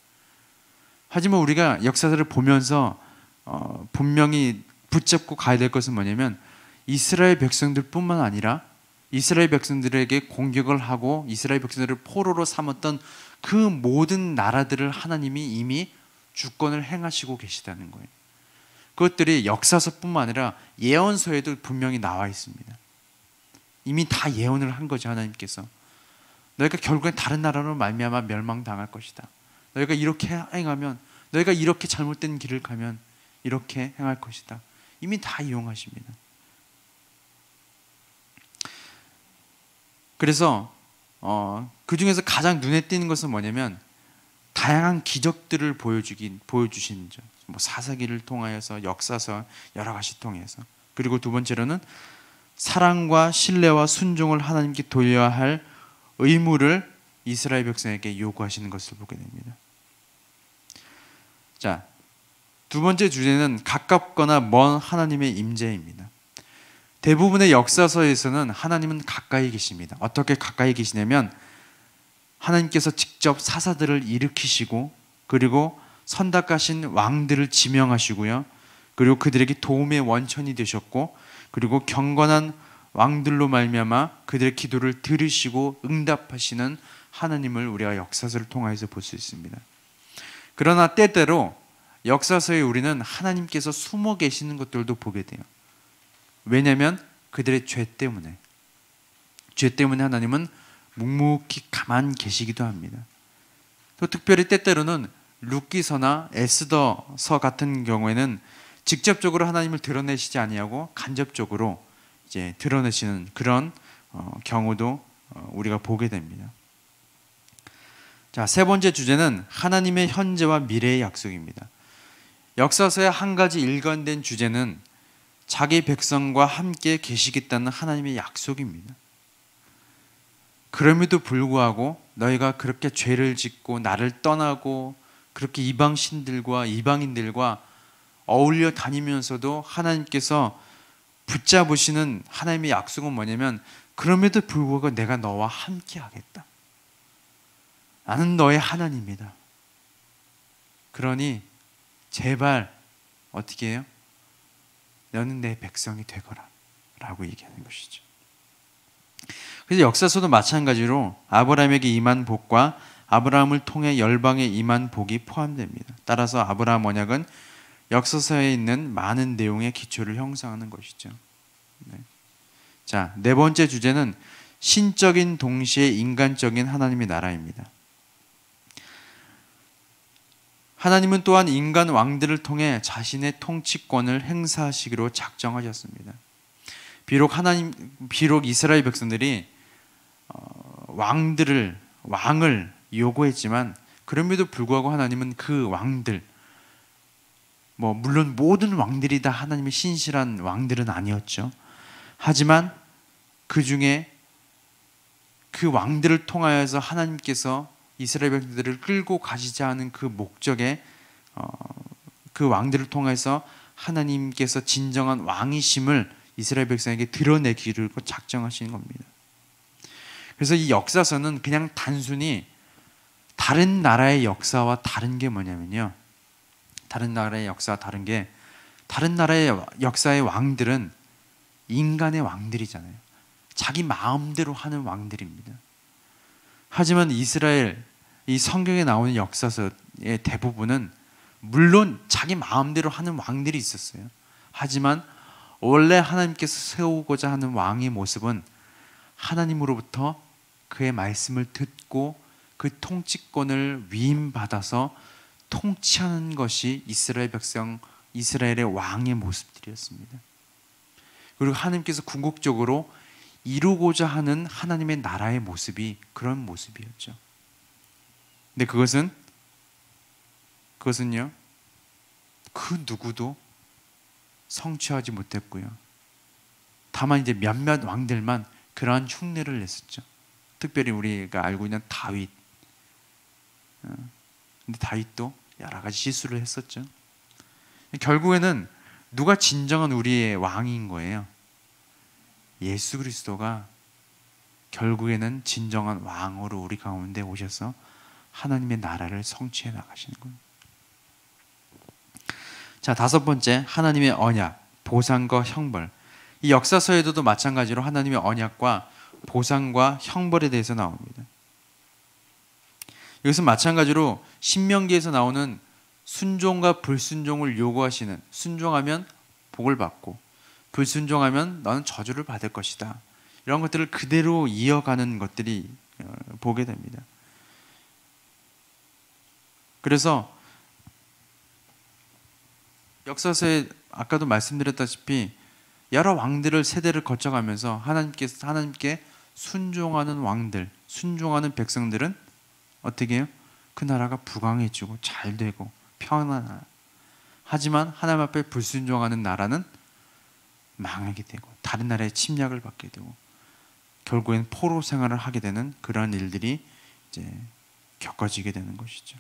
하지만 우리가 역사서를 보면서 분명히 붙잡고 가야 될 것은 뭐냐면, 이스라엘 백성들뿐만 아니라 이스라엘 백성들에게 공격을 하고 이스라엘 백성들을 포로로 삼았던 그 모든 나라들을 하나님이 이미 주권을 행하시고 계시다는 거예요. 그것들이 역사서뿐만 아니라 예언서에도 분명히 나와 있습니다. 이미 다 예언을 한 거죠. 하나님께서 너희가 결국엔 다른 나라로 말미암아 멸망당할 것이다. 너희가 이렇게 행하면, 너희가 이렇게 잘못된 길을 가면 이렇게 행할 것이다. 이미 다 이용하십니다. 그래서 그 중에서 가장 눈에 띄는 것은 뭐냐면 다양한 기적들을 보여주시는 점. 뭐 사사기를 통하여서, 역사서 여러 가지 통해서. 그리고 두 번째로는 사랑과 신뢰와 순종을 하나님께 돌려야 할 의무를 이스라엘 백성에게 요구하시는 것을 보게 됩니다. 자, 두 번째 주제는 가깝거나 먼 하나님의 임재입니다. 대부분의 역사서에서는 하나님은 가까이 계십니다. 어떻게 가까이 계시냐면 하나님께서 직접 사사들을 일으키시고, 그리고 선택하신 왕들을 지명하시고요, 그리고 그들에게 도움의 원천이 되셨고, 그리고 경건한 왕들로 말미암아 그들의 기도를 들으시고 응답하시는 하나님을 우리가 역사서를 통해서 볼 수 있습니다. 그러나 때때로 역사서에 우리는 하나님께서 숨어 계시는 것들도 보게 돼요. 왜냐하면 그들의 죄 때문에 하나님은 묵묵히 가만 계시기도 합니다. 또 특별히 때때로는 룻기서나 에스더서 같은 경우에는 직접적으로 하나님을 드러내시지 아니하고 간접적으로 이제 드러내시는 그런 경우도 우리가 보게 됩니다. 자, 세 번째 주제는 하나님의 현재와 미래의 약속입니다. 역사서의 한 가지 일관된 주제는 자기 백성과 함께 계시겠다는 하나님의 약속입니다. 그럼에도 불구하고 너희가 그렇게 죄를 짓고 나를 떠나고 그렇게 이방신들과 이방인들과 어울려 다니면서도 하나님께서 붙잡으시는 하나님의 약속은 뭐냐면, 그럼에도 불구하고 내가 너와 함께 하겠다. 나는 너의 하나님이다. 그러니 제발 어떻게 해요? 너는 내 백성이 되거라 라고 얘기하는 것이죠. 그래서 역사서도 마찬가지로 아브라함에게 임한 복과 아브라함을 통해 열방에 임한 복이 포함됩니다. 따라서 아브라함 언약은 역사서에 있는 많은 내용의 기초를 형성하는 것이죠. 네. 자, 네 번째 주제는 신적인 동시에 인간적인 하나님의 나라입니다. 하나님은 또한 인간 왕들을 통해 자신의 통치권을 행사하시기로 작정하셨습니다. 비록 이스라엘 백성들이 왕을 요구했지만, 그럼에도 불구하고 하나님은 그 왕들, 물론 모든 왕들이 다 하나님의 신실한 왕들은 아니었죠. 하지만 그 중에 그 왕들을 통하여서 하나님께서 이스라엘 백성들을 끌고 가시자 하는 그 목적에 그 왕들을 통해서 하나님께서 진정한 왕이심을 이스라엘 백성에게 드러내기를 작정하시는 겁니다. 그래서 이 역사서는 그냥 단순히 다른 나라의 역사와 다른 게 뭐냐면요, 다른 나라의 역사와 다른 게, 다른 나라의 역사의 왕들은 인간의 왕들이잖아요. 자기 마음대로 하는 왕들입니다. 하지만 이스라엘, 이 성경에 나오는 역사서의 대부분은 물론 자기 마음대로 하는 왕들이 있었어요. 하지만 원래 하나님께서 세우고자 하는 왕의 모습은 하나님으로부터 그의 말씀을 듣고 그 통치권을 위임받아서 통치하는 것이 이스라엘 백성, 이스라엘의 왕의 모습들이었습니다. 그리고 하나님께서 궁극적으로 이루고자 하는 하나님의 나라의 모습이 그런 모습이었죠. 근데 그것은요, 그 누구도 성취하지 못했고요. 다만 이제 몇몇 왕들만 그러한 흉내를 냈었죠. 특별히 우리가 알고 있는 다윗. 근데 다윗도 여러 가지 실수를 했었죠. 결국에는 누가 진정한 우리의 왕인 거예요? 예수 그리스도가 결국에는 진정한 왕으로 우리 가운데 오셔서 하나님의 나라를 성취해 나가시는 거예요. 자, 다섯 번째, 하나님의 언약, 보상과 형벌. 이 역사서에도 마찬가지로 하나님의 언약과 보상과 형벌에 대해서 나옵니다. 이것은 마찬가지로 신명기에서 나오는 순종과 불순종을 요구하시는, 순종하면 복을 받고 불순종하면 너는 저주를 받을 것이다, 이런 것들을 그대로 이어가는 것들이 보게 됩니다. 그래서 역사서에 아까도 말씀드렸다시피 여러 왕들을 세대를 거쳐가면서 하나님께 순종하는 왕들, 순종하는 백성들은 어떻게 해요? 그 나라가 부강해지고 잘 되고 평안하나. 하지만 하나님 앞에 불순종하는 나라는 망하게 되고 다른 나라의 침략을 받게 되고 결국엔 포로 생활을 하게 되는 그러한 일들이 이제 겪어지게 되는 것이죠.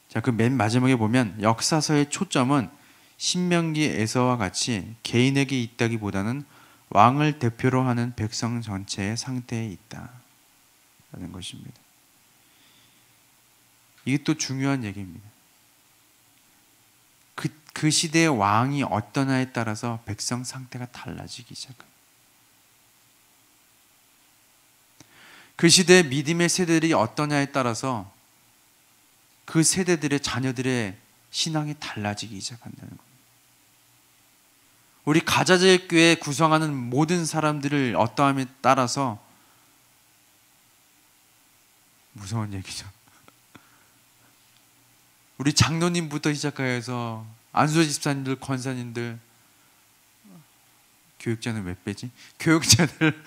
자, 그 맨 마지막에 보면 역사서의 초점은 신명기에서와 같이 개인에게 있다기보다는 왕을 대표로 하는 백성 전체의 상태에 있다라는 것입니다. 이게 또 중요한 얘기입니다. 그 시대의 왕이 어떠냐에 따라서 백성 상태가 달라지기 시작합니다. 그 시대의 믿음의 세대들이 어떠냐에 따라서 그 세대들의 자녀들의 신앙이 달라지기 시작한다는 겁니다. 우리 가자제교회 구성하는 모든 사람들을 어떠함에 따라서, 무서운 얘기죠, 우리 장로님부터 시작하여서 안수호 집사님들, 권사님들, 교육자는 왜 빼지? 교육자들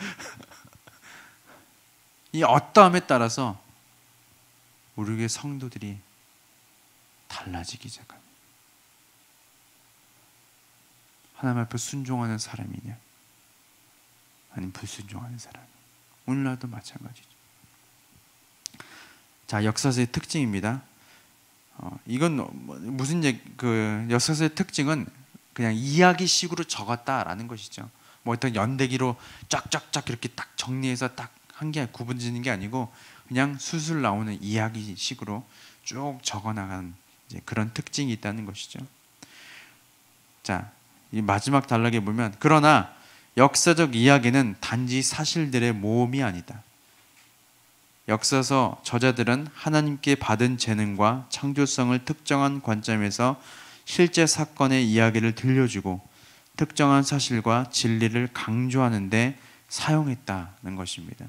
이 어떠함에 따라서 우리의 성도들이 달라지기 시작합니다. 하나님 앞에 순종하는 사람이냐 아니면 불순종하는 사람. 오늘날도 마찬가지죠. 자, 역사서의 특징입니다. 이건 무슨 그 역사서의 특징은 그냥 이야기식으로 적었다라는 것이죠. 뭐 어떤 연대기로 쫙쫙쫙 이렇게 딱 정리해서 딱 한 개 구분 짓는 게 아니고 그냥 술술 나오는 이야기식으로 쭉 적어나간 이제 그런 특징이 있다는 것이죠. 자, 이 마지막 단락에 보면 그러나 역사적 이야기는 단지 사실들의 모음이 아니다. 역사서 저자들은 하나님께 받은 재능과 창조성을 특정한 관점에서 실제 사건의 이야기를 들려주고 특정한 사실과 진리를 강조하는 데 사용했다는 것입니다.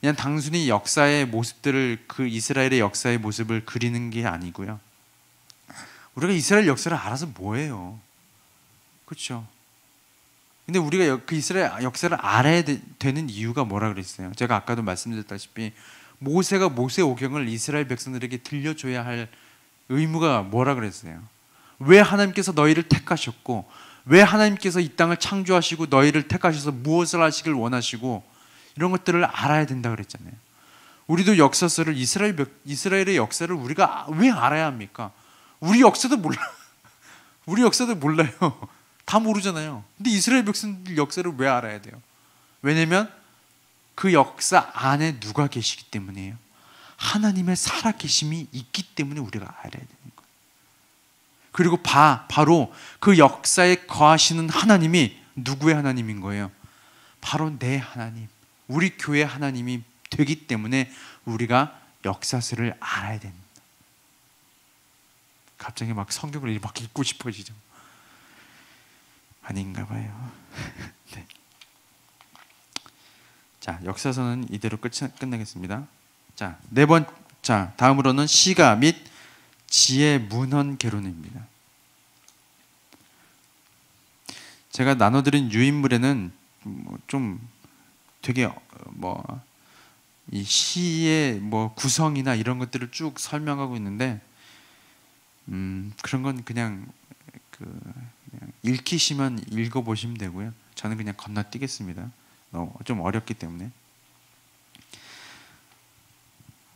그냥 단순히 역사의 모습들을, 그 이스라엘의 역사의 모습을 그리는 게 아니고요. 우리가 이스라엘 역사를 알아서 뭐해요? 그렇죠? 근데 우리가 그 이스라엘 역사를 알아야 되는 이유가 뭐라 그랬어요? 제가 아까도 말씀드렸다시피 모세가 모세오경을 이스라엘 백성들에게 들려줘야 할 의무가 뭐라 그랬어요? 왜 하나님께서 너희를 택하셨고, 왜 하나님께서 이 땅을 창조하시고 너희를 택하셔서 무엇을 하시길 원하시고, 이런 것들을 알아야 된다 그랬잖아요. 우리도 역사서를, 이스라엘의 역사를 우리가 왜 알아야 합니까? 우리 역사도 몰라. 우리 역사도 몰라요. 다 모르잖아요. 근데 이스라엘 백성들 역사를 왜 알아야 돼요? 왜냐면 그 역사 안에 누가 계시기 때문이에요. 하나님의 살아계심이 있기 때문에 우리가 알아야 되는 거예요. 그리고 바로 그 역사에 거하시는 하나님이 누구의 하나님인 거예요? 바로 내 하나님, 우리 교회 하나님이 되기 때문에 우리가 역사서를 알아야 됩니다. 갑자기 막 성경을 막 읽고 싶어지죠. 아닌가 봐요. 네. 자, 역사서는 이대로 끝내겠습니다. 자, 다음으로는 시가 및 지혜 문헌 개론입니다. 제가 나눠드린 유인물에는 좀 되게 이 시의 구성이나 이런 것들을 쭉 설명하고 있는데, 그런 건 그냥 읽히시면 읽어보시면 되고요. 저는 그냥 건너뛰겠습니다. 좀 어렵기 때문에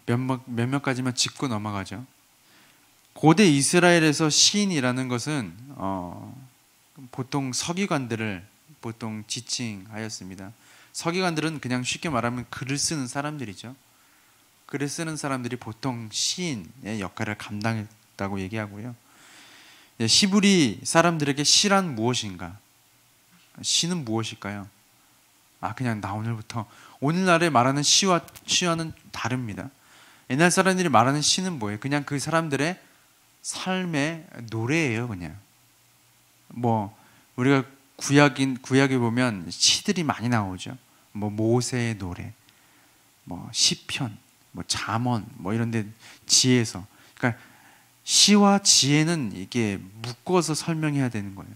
몇몇 가지만 짚고 넘어가죠. 고대 이스라엘에서 시인이라는 것은 보통 서기관들을 보통 지칭하였습니다. 서기관들은 그냥 쉽게 말하면 글을 쓰는 사람들이죠. 글을 쓰는 사람들이 보통 시인의 역할을 감당했다고 얘기하고요. 히브리 사람들에게 시란 무엇인가? 시는 무엇일까요? 그냥 나 오늘날에 말하는 시와는 다릅니다. 옛날 사람들이 말하는 시는 뭐예요? 그냥 그 사람들의 삶의 노래예요. 그냥 우리가 구약에 보면 시들이 많이 나오죠. 모세의 노래, 시편, 잠언, 이런데 지혜서. 그러니까 시와 지혜는 이게 묶어서 설명해야 되는 거예요.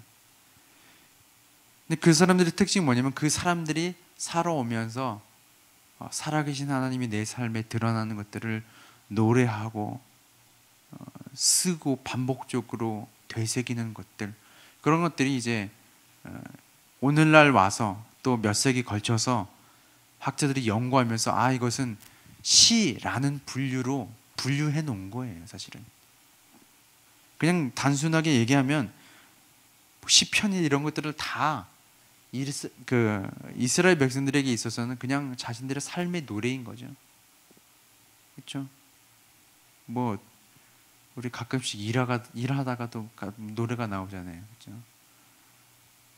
근데 그 사람들의 특징이 뭐냐면 그 사람들이 살아오면서 살아계신 하나님이 내 삶에 드러나는 것들을 노래하고 쓰고 반복적으로 되새기는 것들, 그런 것들이 이제 오늘날 와서 또 몇 세기 걸쳐서 학자들이 연구하면서 이것은 시라는 분류로 분류해 놓은 거예요. 사실은 그냥 단순하게 얘기하면 시편이 이런 것들을 다 이스라엘 백성들에게 있어서는 그냥 자신들의 삶의 노래인 거죠. 그렇죠? 우리 가끔씩 일하다가도 노래가 나오잖아요. 그렇죠?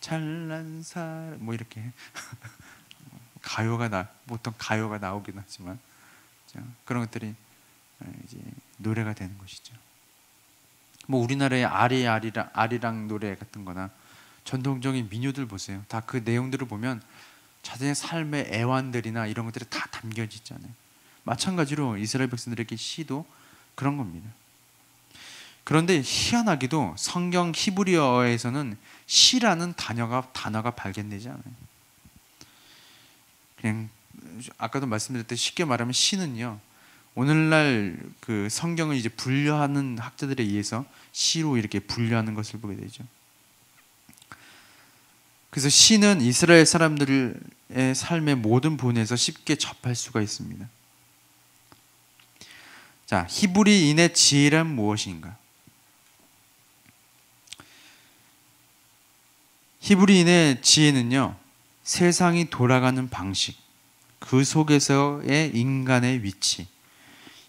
찬란 사랑 이렇게 보통 가요가 나오긴 하지만, 그렇죠? 그런 것들이 이제 노래가 되는 것이죠. 우리나라의 아리랑 노래 같은 거나 전통적인 민요들 보세요. 다 그 내용들을 보면 자신의 삶의 애환들이나 이런 것들이 다 담겨져 있잖아요. 마찬가지로 이스라엘 백성들에게 시도 그런 겁니다. 그런데 희한하게도 성경 히브리어에서는 시라는 단어가 발견되지 않아요. 그냥 아까도 말씀드렸듯이 쉽게 말하면 시는요, 오늘날 그 성경을 이제 분류하는 학자들에 의해서 시로 이렇게 분류하는 것을 보게 되죠. 그래서 시는 이스라엘 사람들의 삶의 모든 부분에서 쉽게 접할 수가 있습니다. 자, 히브리인의 지혜란 무엇인가? 히브리인의 지혜는요, 세상이 돌아가는 방식, 그 속에서의 인간의 위치,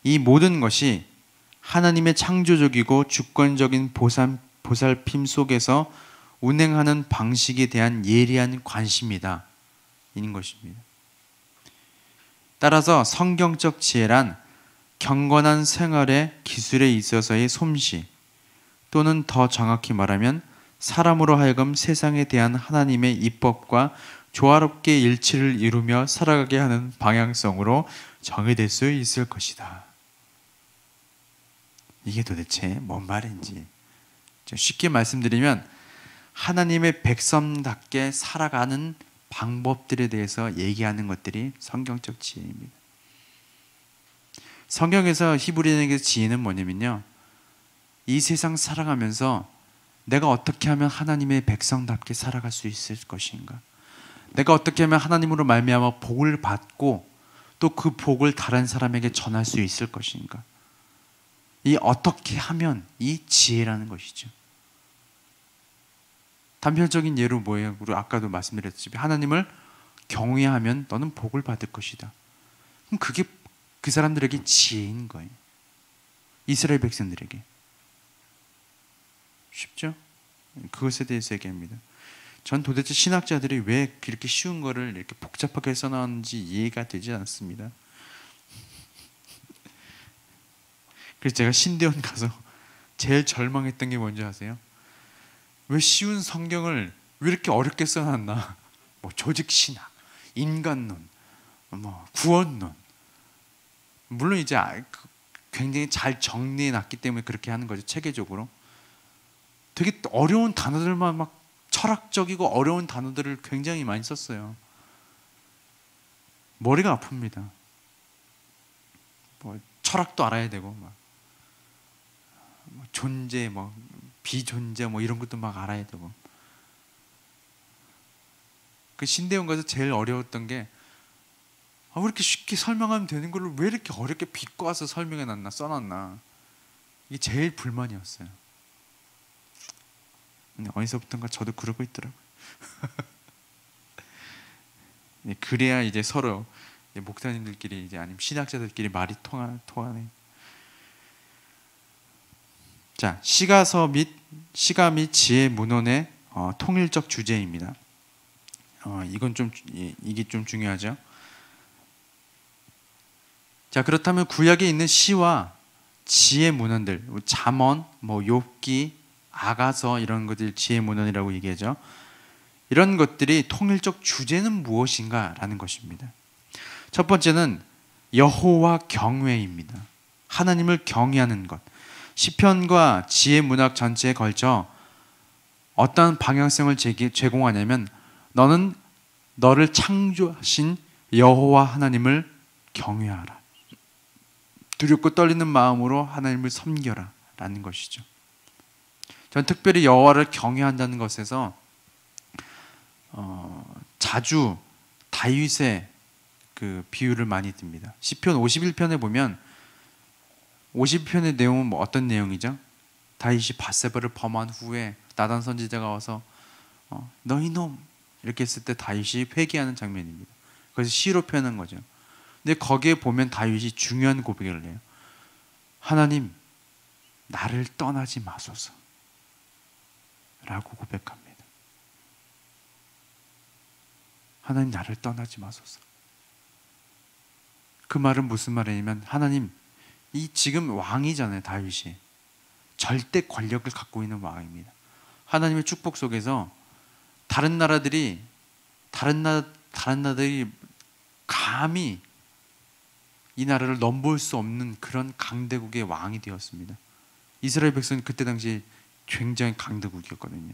이 모든 것이 하나님의 창조적이고 주권적인 보살핌 속에서 운행하는 방식에 대한 예리한 관심이다, 인 것입니다. 따라서 성경적 지혜란 경건한 생활의 기술에 있어서의 솜씨, 또는 더 정확히 말하면 사람으로 하여금 세상에 대한 하나님의 입법과 조화롭게 일치를 이루며 살아가게 하는 방향성으로 정의될 수 있을 것이다. 이게 도대체 뭔 말인지 쉽게 말씀드리면, 하나님의 백성답게 살아가는 방법들에 대해서 얘기하는 것들이 성경적 지혜입니다. 성경에서 히브리인에게 지혜는 뭐냐면요, 이 세상 살아가면서 내가 어떻게 하면 하나님의 백성답게 살아갈 수 있을 것인가? 내가 어떻게 하면 하나님으로 말미암아 복을 받고 또 그 복을 다른 사람에게 전할 수 있을 것인가? 이 어떻게 하면 이 지혜라는 것이죠. 단편적인 예로 뭐예요? 우리 아까도 말씀드렸듯이 하나님을 경외하면 너는 복을 받을 것이다. 그럼 그게 그 사람들에게 지혜인 거예요. 이스라엘 백성들에게. 쉽죠? 그것에 대해서 얘기합니다. 전 도대체 신학자들이 왜 그렇게 쉬운 거를 이렇게 복잡하게 써놨는지 이해가 되지 않습니다. 그래서 제가 신대원 가서 제일 절망했던 게 뭔지 아세요? 왜 쉬운 성경을 왜 이렇게 어렵게 써놨나? 뭐 조직신학, 인간론, 뭐 구원론. 물론 이제 굉장히 잘 정리해놨기 때문에 그렇게 하는 거죠. 체계적으로. 되게 어려운 단어들만 막 철학적이고 어려운 단어들을 굉장히 많이 썼어요. 머리가 아픕니다. 뭐 철학도 알아야 되고 막 존재, 뭐 비존재, 뭐 이런 것도 막 알아야 되고. 그 신대원 가서 제일 어려웠던 게 왜 이렇게 쉽게 설명하면 되는 걸 왜 이렇게 어렵게 비꼬아서 설명해놨나, 써놨나. 이게 제일 불만이었어요. 근데 어디서부턴가 저도 그러고 있더라고요. 그래야 이제 서로 목사님들끼리 이제 아니면 신학자들끼리 말이 통하네. 자, 시가 및 지혜 문헌의 통일적 주제입니다. 이게 좀 중요하죠. 자, 그렇다면 구약에 있는 시와 지혜 문헌들, 잠언, 뭐 욥기, 아가서 이런 것들 지혜 문헌이라고 얘기하죠. 이런 것들이 통일적 주제는 무엇인가라는 것입니다. 첫 번째는 여호와 경외입니다. 하나님을 경외하는 것. 시편과 지혜 문학 전체에 걸쳐 어떤 방향성을 제공하냐면 너는 너를 창조하신 여호와 하나님을 경외하라. 두렵고 떨리는 마음으로 하나님을 섬겨라 라는 것이죠. 전 특별히 여호와를 경외한다는 것에서 자주 다윗의 그 비유를 많이 듭니다. 시편 51편에 보면 50편의 내용은 뭐 어떤 내용이죠? 다윗이 밧세바를 범한 후에 나단 선지자가 와서 너 이놈 이렇게 했을 때 다윗이 회개하는 장면입니다. 그래서 시로 표현한 거죠. 근데 거기에 보면 다윗이 중요한 고백을 해요. 하나님, 나를 떠나지 마소서 라고 고백합니다. 하나님, 나를 떠나지 마소서. 그 말은 무슨 말이냐면 하나님, 이 지금 왕이잖아요. 다윗이 절대 권력을 갖고 있는 왕입니다. 하나님의 축복 속에서 다른 나라들이 감히 이 나라를 넘볼 수 없는 그런 강대국의 왕이 되었습니다. 이스라엘 백성은 그때 당시 굉장히 강대국이었거든요.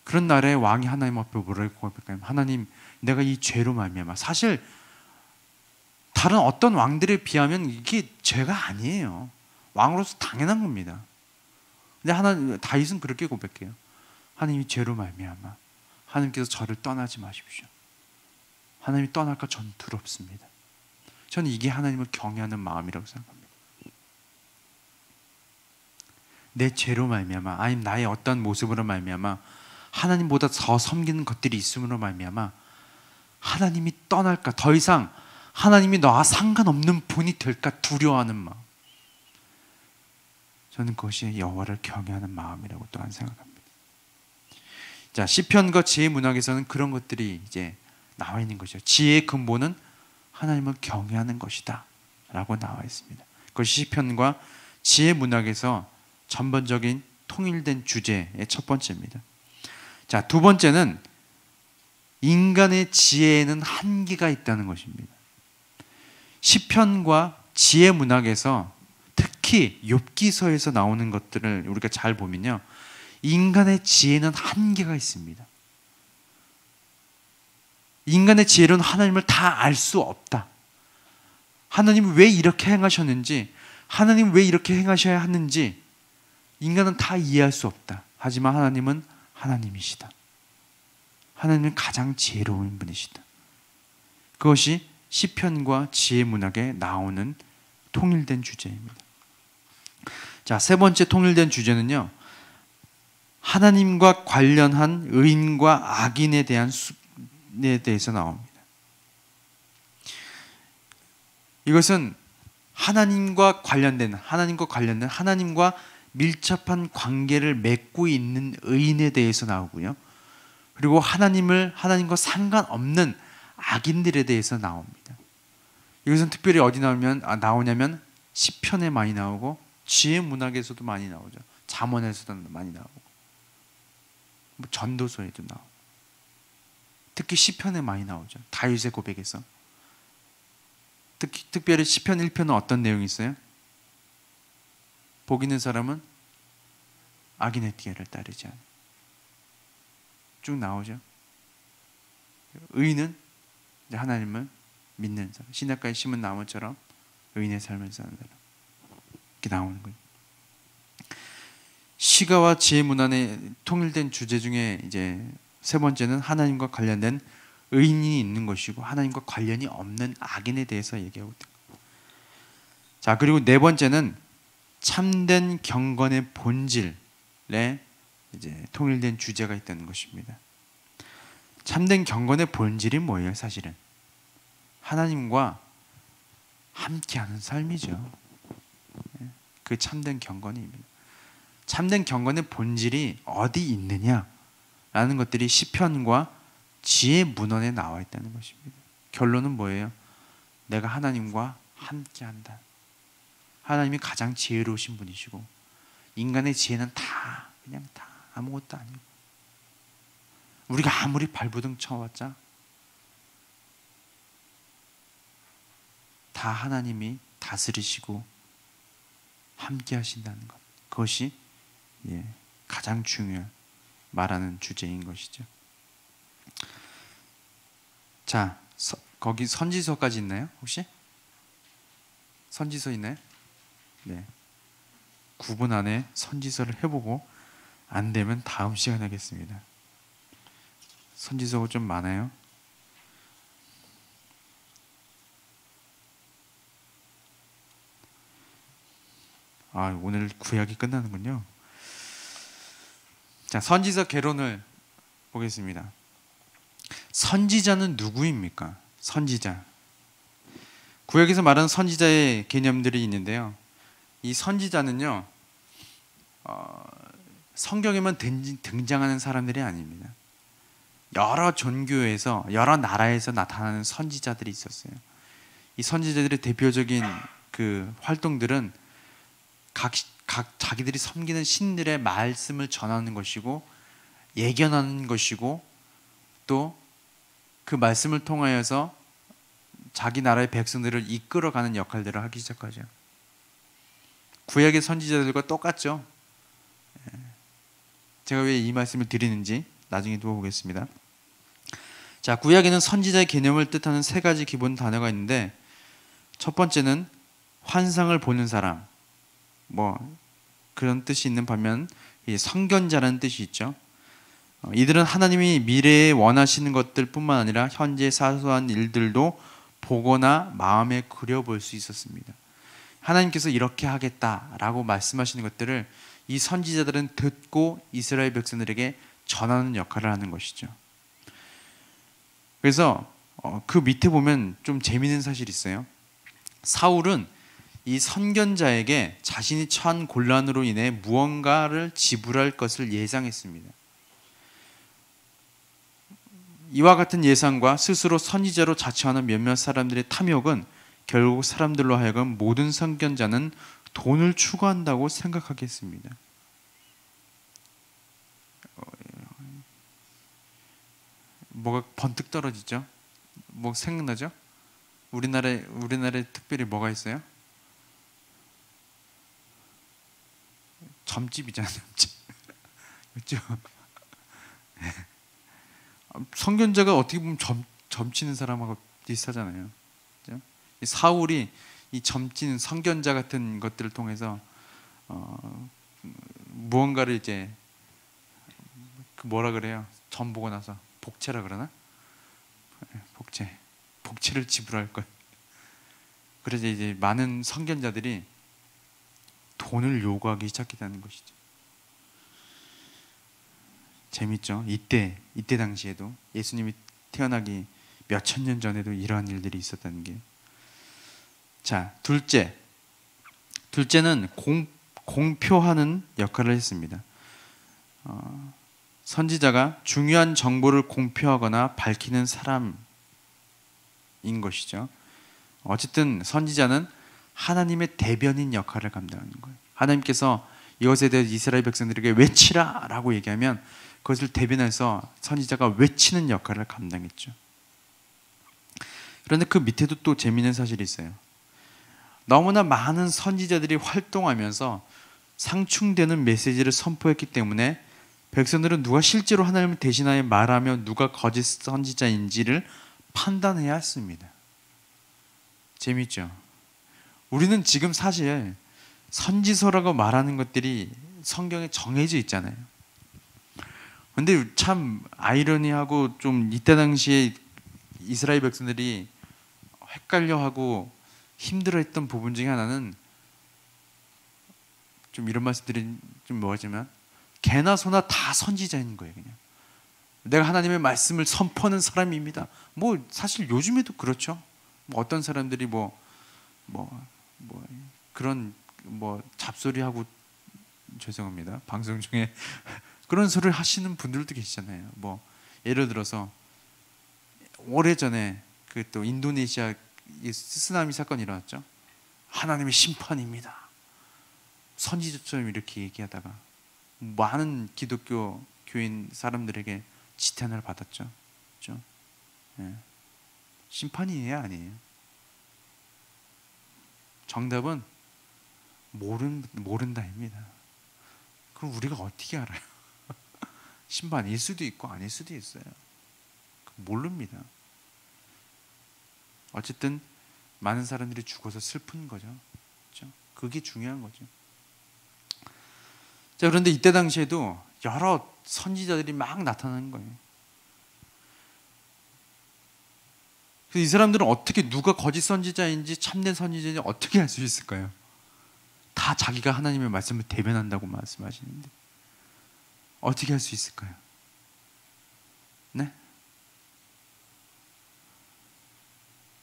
그런 나라의 왕이 하나님 앞에 뭐라고 고백하냐면 하나님, 내가 이 죄로 말미암아, 사실 다른 어떤 왕들에 비하면 이게 죄가 아니에요. 왕으로서 당연한 겁니다. 근데 다윗은 그렇게 고백해요. 하나님이 죄로 말미암아 하나님께서 저를 떠나지 마십시오. 하나님이 떠날까 전 두렵습니다. 저는 이게 하나님을 경외하는 마음이라고 생각합니다. 내 죄로 말미암아 아니면 나의 어떤 모습으로 말미암아 하나님보다 더 섬기는 것들이 있음으로 말미암아 하나님이 떠날까, 더 이상 하나님이 나와 상관없는 분이 될까 두려워하는 마음. 저는 그것이 여호와를 경외하는 마음이라고 또한 생각합니다. 자, 시편과 지혜 문학에서는 그런 것들이 이제 나와 있는 것이죠. 지혜의 근본은 하나님을 경외하는 것이다 라고 나와 있습니다. 그것이 시편과 지혜 문학에서 전반적인 통일된 주제의 첫 번째입니다. 자, 두 번째는 인간의 지혜에는 한계가 있다는 것입니다. 시편과 지혜 문학에서 특히 욥기서에서 나오는 것들을 우리가 잘 보면요, 인간의 지혜는 한계가 있습니다. 인간의 지혜로는 하나님을 다 알 수 없다. 하나님이 왜 이렇게 행하셨는지, 하나님 왜 이렇게 행하셔야 하는지 인간은 다 이해할 수 없다. 하지만 하나님은 하나님이시다. 하나님은 가장 지혜로운 분이시다. 그것이 시편과 지혜 문학에 나오는 통일된 주제입니다. 자, 세 번째 통일된 주제는요, 하나님과 관련한 의인과 악인에 대해서 나옵니다. 이것은 하나님과 하나님과 밀접한 관계를 맺고 있는 의인에 대해서 나오고요. 그리고 하나님과 상관없는 악인들에 대해서 나옵니다. 이것은 특별히 어디 나오냐면 시편에 많이 나오고 지혜 문학에서도 많이 나오죠. 잠언에서도 많이 나오고 전도서에도 나오고 특히 시편에 많이 나오죠. 다윗의 고백에서. 특별히 시편 1편은 어떤 내용이 있어요? 복 있는 사람은 악인의 뒤를 따르지 않아. 쭉 나오죠. 의인은 이제 하나님을 믿는 사람, 시냇가에 심은 나무처럼 의인의 삶을 사는 사람, 이렇게 나오는 거예요. 시가와 지혜 문안의 통일된 주제 중에 이제 세 번째는 하나님과 관련된 의인이 있는 것이고 하나님과 관련이 없는 악인에 대해서 얘기하고 있다. 자, 그리고 네 번째는 참된 경건의 본질에 이제 통일된 주제가 있다는 것입니다. 참된 경건의 본질이 뭐예요? 사실은 하나님과 함께하는 삶이죠. 그 참된 경건입니다. 참된 경건의 본질이 어디 있느냐라는 것들이 시편과 지혜 문헌에 나와 있다는 것입니다. 결론은 뭐예요? 내가 하나님과 함께한다. 하나님이 가장 지혜로우신 분이시고 인간의 지혜는 그냥 다 아무것도 아니고 우리가 아무리 발버둥 쳐봤자 다 하나님이 다스리시고 함께 하신다는 것, 그것이 가장 중요한 말하는 주제인 것이죠. 자, 거기 선지서까지 있나요? 혹시? 선지서 있나요? 네. 9분 안에 선지서를 해보고 안 되면 다음 시간에 하겠습니다. 선지서가 좀 많아요. 오늘 구약이 끝나는군요. 자, 선지서 개론을 보겠습니다. 선지자는 누구입니까? 선지자. 구약에서 말하는 선지자의 개념들이 있는데요. 이 선지자는요, 성경에만 등장하는 사람들이 아닙니다. 여러 종교에서, 여러 나라에서 나타나는 선지자들이 있었어요. 이 선지자들의 대표적인 그 활동들은 각 자기들이 섬기는 신들의 말씀을 전하는 것이고 예견하는 것이고 또 그 말씀을 통하여서 자기 나라의 백성들을 이끌어가는 역할들을 하기 시작하죠. 구약의 선지자들과 똑같죠. 제가 왜 이 말씀을 드리는지 나중에 두고 보겠습니다. 자, 구약에는 선지자의 개념을 뜻하는 세 가지 기본 단어가 있는데 첫 번째는 환상을 보는 사람, 그런 뜻이 있는 반면 선견자라는 뜻이 있죠. 이들은 하나님이 미래에 원하시는 것들 뿐만 아니라 현재 사소한 일들도 보거나 마음에 그려볼 수 있었습니다. 하나님께서 이렇게 하겠다라고 말씀하시는 것들을 이 선지자들은 듣고 이스라엘 백성들에게 전하는 역할을 하는 것이죠. 그래서 그 밑에 보면 좀 재미있는 사실이 있어요. 사울은 이 선견자에게 자신이 처한 곤란으로 인해 무언가를 지불할 것을 예상했습니다. 이와 같은 예상과 스스로 선지자로 자처하는 몇몇 사람들의 탐욕은 결국 사람들로 하여금 모든 선견자는 돈을 추구한다고 생각하게 했습니다. 뭐가 번뜩 떨어지죠? 뭐 생각나죠? 우리나라에 특별히 뭐가 있어요? 점집이잖아요. 점집. 그렇죠? 선견자가 어떻게 보면 점치는 사람하고 비슷하잖아요. 그렇죠? 사울이 이 점치는 선견자 같은 것들을 통해서 무언가를 이제 그 뭐라 그래요? 점 보고 나서 복채라 그러나? 복채를 지불할 것. 그래서 이제 많은 선견자들이 돈을 요구하기 시작했다는 것이죠. 재밌죠? 이때 당시에도 예수님이 태어나기 몇천 년 전에도 이러한 일들이 있었다는 게. 자, 둘째는 공표하는 역할을 했습니다. 선지자가 중요한 정보를 공표하거나 밝히는 사람인 것이죠. 어쨌든 선지자는 하나님의 대변인 역할을 감당하는 거예요. 하나님께서 이것에 대해 이스라엘 백성들에게 외치라 라고 얘기하면 그것을 대변해서 선지자가 외치는 역할을 감당했죠. 그런데 그 밑에도 또 재미있는 사실이 있어요. 너무나 많은 선지자들이 활동하면서 상충되는 메시지를 선포했기 때문에 백성들은 누가 실제로 하나님을 대신하여 말하며 누가 거짓 선지자인지를 판단해야 했습니다. 재밌죠? 우리는 지금 사실 선지서라고 말하는 것들이 성경에 정해져 있잖아요. 근데 참 아이러니하고 좀 이때 당시에 이스라엘 백성들이 헷갈려하고 힘들어했던 부분 중에 하나는 좀 이런 말씀들이 좀 뭐지만 개나 소나 다 선지자인 거예요. 그냥 내가 하나님의 말씀을 선포하는 사람입니다. 뭐 사실 요즘에도 그렇죠. 뭐 어떤 사람들이 그런 잡소리하고 죄송합니다. 방송 중에 그런 소리를 하시는 분들도 계시잖아요. 뭐 예를 들어서 오래전에 그 또 인도네시아 쓰나미 사건이 일어났죠. 하나님의 심판입니다. 선지자처럼 이렇게 얘기하다가 많은 기독교 교인 사람들에게 지탄을 받았죠. 그렇죠? 예. 심판이에요, 아니에요? 정답은 모른다입니다. 그럼 우리가 어떻게 알아요? 심판일 수도 있고 아닐 수도 있어요. 모릅니다. 어쨌든 많은 사람들이 죽어서 슬픈 거죠. 그렇죠? 그게 중요한 거죠. 자, 그런데 이때 당시에도 여러 선지자들이 막 나타나는 거예요. 그래서 이 사람들은 어떻게 누가 거짓 선지자인지 참된 선지자인지 어떻게 알 수 있을까요? 다 자기가 하나님의 말씀을 대변한다고 말씀하시는데 어떻게 할 수 있을까요? 네?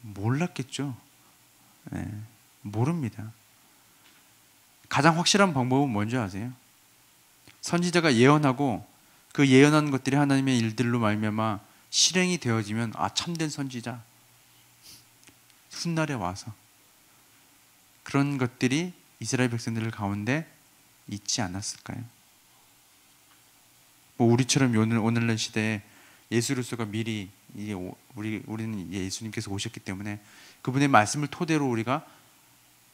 몰랐겠죠. 네, 모릅니다. 가장 확실한 방법은 뭔지 아세요? 선지자가 예언하고 그 예언한 것들이 하나님의 일들로 말미암아 실행이 되어지면 참된 선지자 훗날에 와서 그런 것들이 이스라엘 백성들 가운데 있지 않았을까요? 뭐 우리처럼 오늘날 시대에 예수 그리스도가 미리 우리는 예수님께서 오셨기 때문에 그분의 말씀을 토대로 우리가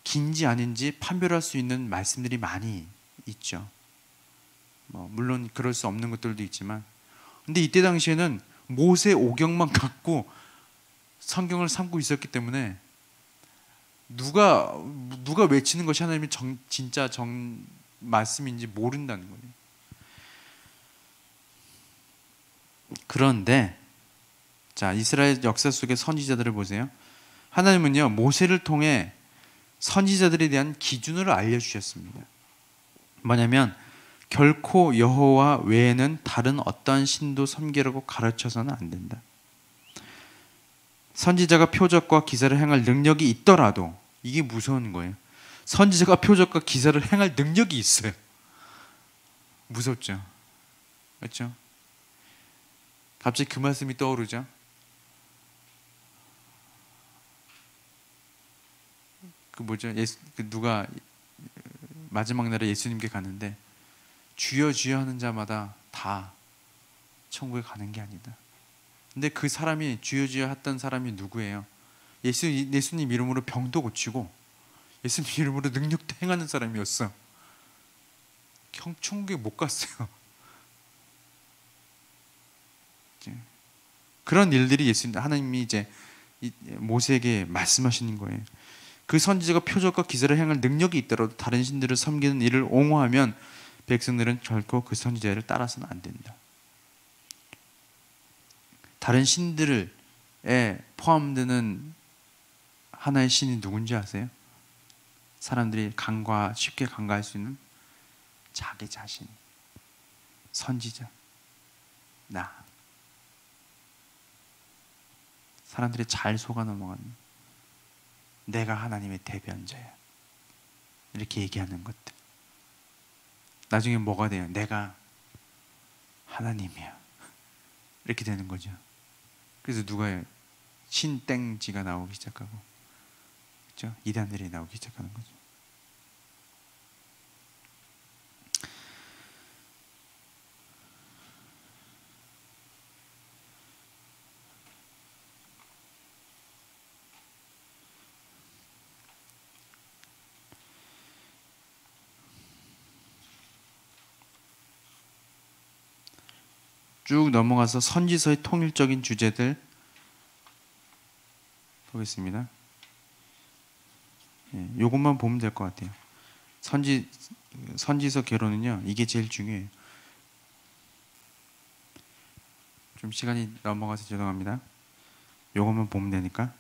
긴지 아닌지 판별할 수 있는 말씀들이 많이 있죠. 물론 그럴 수 없는 것들도 있지만, 근데 이때 당시에는 모세 오경만 갖고 성경을 삼고 있었기 때문에 누가 외치는 것이 하나님의 진짜 말씀인지 모른다는 거예요. 그런데 자, 이스라엘 역사 속의 선지자들을 보세요. 하나님은요, 모세를 통해 선지자들에 대한 기준을 알려주셨습니다. 뭐냐면 결코 여호와 외에는 다른 어떠한 신도 섬기라고 가르쳐서는 안 된다. 선지자가 표적과 기사를 행할 능력이 있더라도, 이게 무서운 거예요. 선지자가 표적과 기사를 행할 능력이 있어요. 무섭죠? 그렇죠? 갑자기 그 말씀이 떠오르죠? 누가 마지막 날에 예수님께 갔는데 주여 주여 하는 자마다 다 천국에 가는 게 아니다. 근데 그 사람이 주여 주여 했던 사람이 누구예요? 예수님 이름으로 병도 고치고 예수님 이름으로 능력도 행하는 사람이었어. 천국에 못 갔어요. 그런 일들이 하나님이 이제 모세에게 말씀하시는 거예요. 그 선지자가 표적과 기사를 행할 능력이 있더라도 다른 신들을 섬기는 일을 옹호하면 백성들은 결코 그 선지자를 따라서는 안 된다. 다른 신들에 포함되는 하나의 신이 누군지 아세요? 사람들이 쉽게 간과할 수 있는 자기 자신, 선지자, 나. 사람들이 잘 속아 넘어가는 내가 하나님의 대변자야, 이렇게 얘기하는 것들. 나중에 뭐가 돼요? 내가 하나님이야, 이렇게 되는 거죠. 그래서 누가 신땡지가 나오기 시작하고, 그렇죠? 이단들이 나오기 시작하는 거죠. 쭉 넘어가서 선지서의 통일적인 주제들 보겠습니다. 요것만 보면 될 것 같아요. 선지서 개론은요, 이게 제일 중요해요. 좀 시간이 넘어가서 죄송합니다. 요것만 보면 되니까.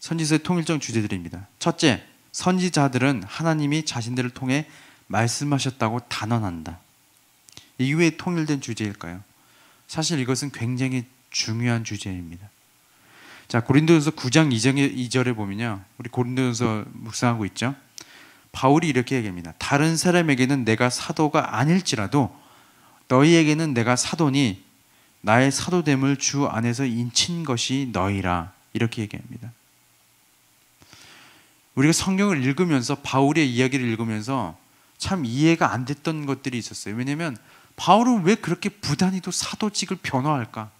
선지서의 통일적 주제들입니다. 첫째, 선지자들은 하나님이 자신들을 통해 말씀하셨다고 단언한다. 이게 왜 통일된 주제일까요? 사실 이것은 굉장히 중요한 주제입니다. 자, 고린도전서 9장 2절에 보면요, 우리 고린도전서 묵상하고 있죠. 바울이 이렇게 얘기합니다. 다른 사람에게는 내가 사도가 아닐지라도 너희에게는 내가 사도니 나의 사도됨을 주 안에서 인친 것이 너희라, 이렇게 얘기합니다. 우리가 성경을 읽으면서, 바울의 이야기를 읽으면서 참 이해가 안 됐던 것들이 있었어요. 왜냐하면 바울은 왜 그렇게 부단히도 사도직을 변호할까?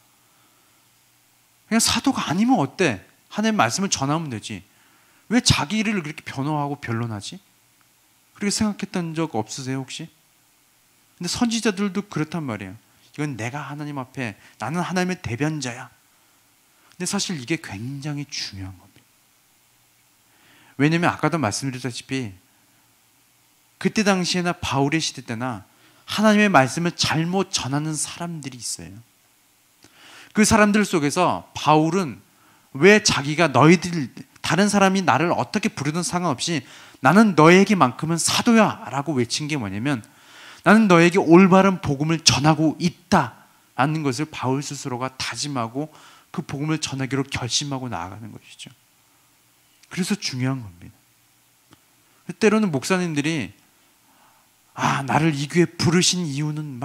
그냥 사도가 아니면 어때? 하나님의 말씀을 전하면 되지. 왜 자기 일을 그렇게 변호하고 변론하지? 그렇게 생각했던 적 없으세요 혹시? 근데 선지자들도 그렇단 말이에요. 이건 내가 하나님 앞에, 나는 하나님의 대변자야. 근데 사실 이게 굉장히 중요한 겁니다. 왜냐하면 아까도 말씀드렸다시피 그때 당시에나 바울의 시대 때나 하나님의 말씀을 잘못 전하는 사람들이 있어요. 그 사람들 속에서 바울은 왜 자기가 너희들, 다른 사람이 나를 어떻게 부르든 상관없이 나는 너에게만큼은 사도야 라고 외친 게 뭐냐면, 나는 너에게 올바른 복음을 전하고 있다라는 것을 바울 스스로가 다짐하고 그 복음을 전하기로 결심하고 나아가는 것이죠. 그래서 중요한 겁니다. 때로는 목사님들이 나를 이 교회에 부르신 이유는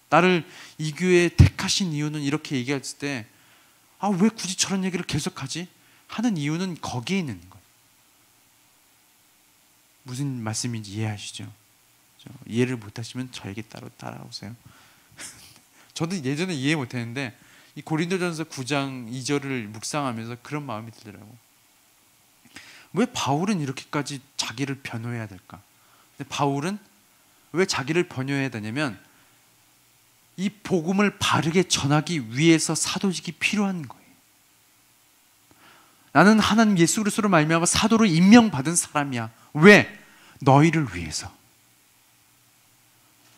나를 이 교회에 택하신 이유는 이렇게 얘기했을 때 왜 굳이 저런 얘기를 계속하지? 하는 이유는 거기에 있는 거예요. 무슨 말씀인지 이해하시죠? 이해를 못하시면 저에게 따라오세요. 저도 예전에 이해 못했는데 이 고린도전서 9장 2절을 묵상하면서 그런 마음이 들더라고요. 왜 바울은 이렇게까지 자기를 변호해야 될까? 근데 바울은 왜 자기를 변호해야 되냐면 이 복음을 바르게 전하기 위해서 사도직이 필요한 거예요. 나는 하나님 예수 그리스도로 말미암아 사도로 임명받은 사람이야. 왜? 너희를 위해서.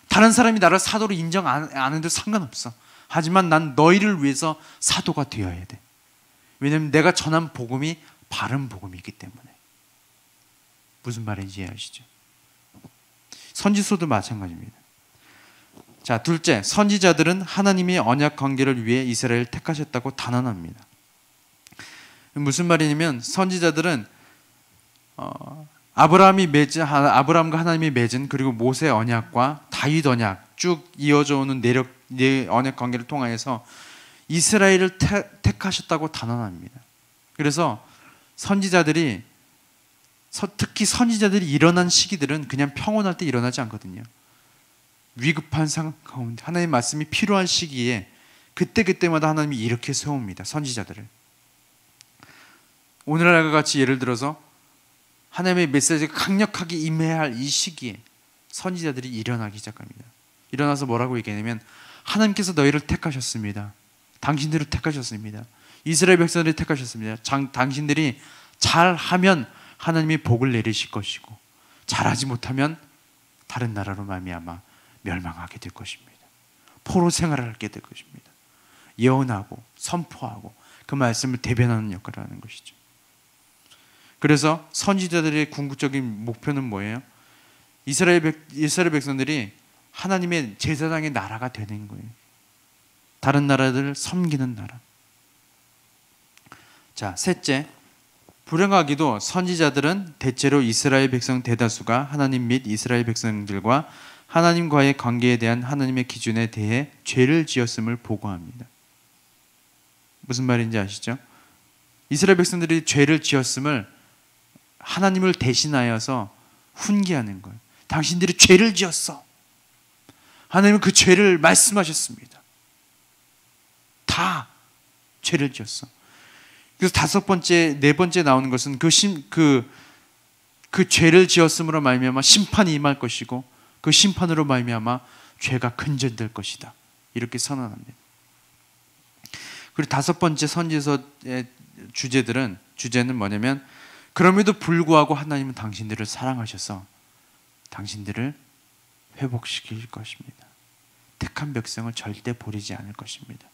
다른 사람이 나를 사도로 인정 안 해도 상관없어. 하지만 난 너희를 위해서 사도가 되어야 돼. 왜냐하면 내가 전한 복음이 바른 복음이기 때문에. 무슨 말인지 이해하시죠? 선지서도 마찬가지입니다. 자, 둘째, 선지자들은 하나님의 언약 관계를 위해 이스라엘을 택하셨다고 단언합니다. 무슨 말이냐면 선지자들은 아브라함과 하나님이 맺은, 그리고 모세 언약과 다윗 언약 쭉 이어져 오는 언약 관계를 통하여서 이스라엘을 택하셨다고 단언합니다. 그래서 선지자들이, 특히 선지자들이 일어난 시기들은 그냥 평온할 때 일어나지 않거든요. 위급한 상황 가운데 하나님의 말씀이 필요한 시기에 그때마다 하나님이 이렇게 세웁니다. 선지자들을. 오늘날과 같이 예를 들어서 하나님의 메시지가 강력하게 임해야 할 이 시기에 선지자들이 일어나기 시작합니다. 일어나서 뭐라고 얘기하냐면, 하나님께서 너희를 택하셨습니다. 당신들을 택하셨습니다. 이스라엘 백성들을 택하셨습니다. 당신들이 잘하면 하나님이 복을 내리실 것이고, 잘하지 못하면 다른 나라로 말미암아 멸망하게 될 것입니다. 포로 생활을 하게 될 것입니다. 예언하고 선포하고 그 말씀을 대변하는 역할을 하는 것이죠. 그래서 선지자들의 궁극적인 목표는 뭐예요? 이스라엘 백성들이 하나님의 제사장의 나라가 되는 거예요. 다른 나라들을 섬기는 나라. 자, 셋째, 불행하게도 선지자들은 대체로 이스라엘 백성 대다수가 하나님 및 이스라엘 백성들과 하나님과의 관계에 대한 하나님의 기준에 대해 죄를 지었음을 보고합니다. 무슨 말인지 아시죠? 이스라엘 백성들이 죄를 지었음을 하나님을 대신하여서 훈계하는 거예요. 당신들이 죄를 지었어. 하나님은 그 죄를 말씀하셨습니다. 다 죄를 지었어. 그래서 다섯 번째, 네 번째 나오는 것은 그 죄를 지었음으로 말미암아 심판이 임할 것이고 그 심판으로 말미암아 죄가 근절될 것이다. 이렇게 선언합니다. 그리고 다섯 번째 선지서의 주제는 뭐냐면 그럼에도 불구하고 하나님은 당신들을 사랑하셔서 당신들을 회복시킬 것입니다. 택한 백성을 절대 버리지 않을 것입니다.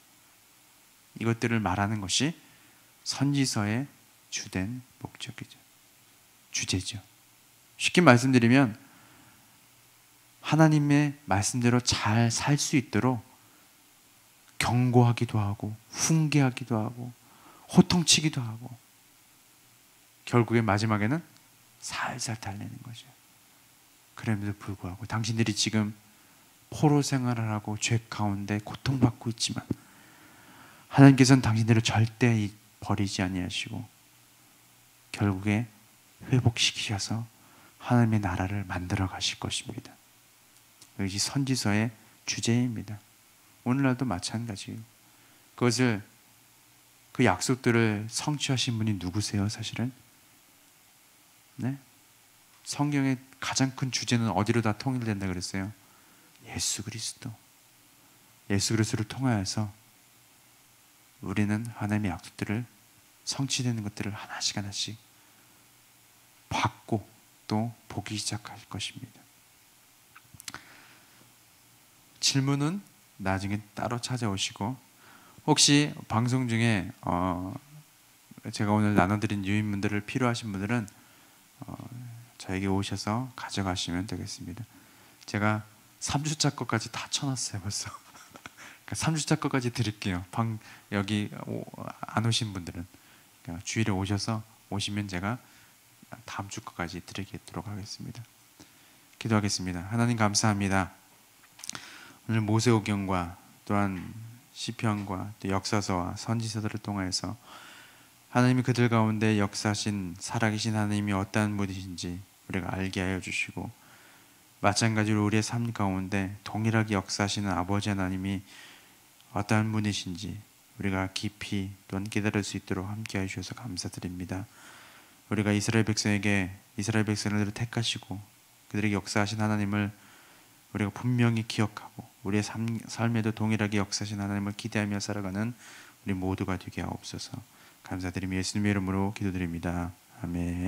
이것들을 말하는 것이 선지서의 주된 목적이죠. 주제죠. 쉽게 말씀드리면 하나님의 말씀대로 잘 살 수 있도록 경고하기도 하고 훈계하기도 하고 호통치기도 하고 결국에 마지막에는 살살 달래는 거죠. 그럼에도 불구하고 당신들이 지금 포로 생활을 하고 죄 가운데 고통받고 있지만 하나님께서는 당신들을 절대 버리지 아니하시고 결국에 회복시키셔서 하나님의 나라를 만들어 가실 것입니다. 이것이 선지서의 주제입니다. 오늘날도 마찬가지예요. 그것을 그 약속들을 성취하신 분이 누구세요? 사실은 네? 성경의 가장 큰 주제는 어디로 다 통일된다 그랬어요? 예수 그리스도. 예수 그리스도를 통하여서 우리는 하나님의 약속들을 성취되는 것들을 하나씩 받고 또 보기 시작할 것입니다. 질문은 나중에 따로 찾아오시고 혹시 방송 중에 제가 오늘 나눠드린 유인문들을 필요하신 분들은 저에게 오셔서 가져가시면 되겠습니다. 제가 3주차 것까지 다 쳐놨어요 벌써. 3주차 것까지 드릴게요. 여기 안 오신 분들은 그러니까 주일에 오시면 제가 다음 주 것까지 드리도록 하겠습니다. 기도하겠습니다. 하나님 감사합니다. 오늘 모세오경과 또한 시편과 또 역사서와 선지서들을 통해서 하나님이 그들 가운데 역사하신 살아계신 하나님이 어떠한 분이신지 우리가 알게 하여 주시고 마찬가지로 우리의 삶 가운데 동일하게 역사하시는 아버지 하나님이 어떠한 분이신지 우리가 깊이 또한 깨달을 수 있도록 함께 해주셔서 감사드립니다. 우리가 이스라엘 백성들을 택하시고 그들에게 역사하신 하나님을 우리가 분명히 기억하고 우리의 삶에도 동일하게 역사하신 하나님을 기대하며 살아가는 우리 모두가 되게 하옵소서. 감사드리며 예수님의 이름으로 기도드립니다. 아멘.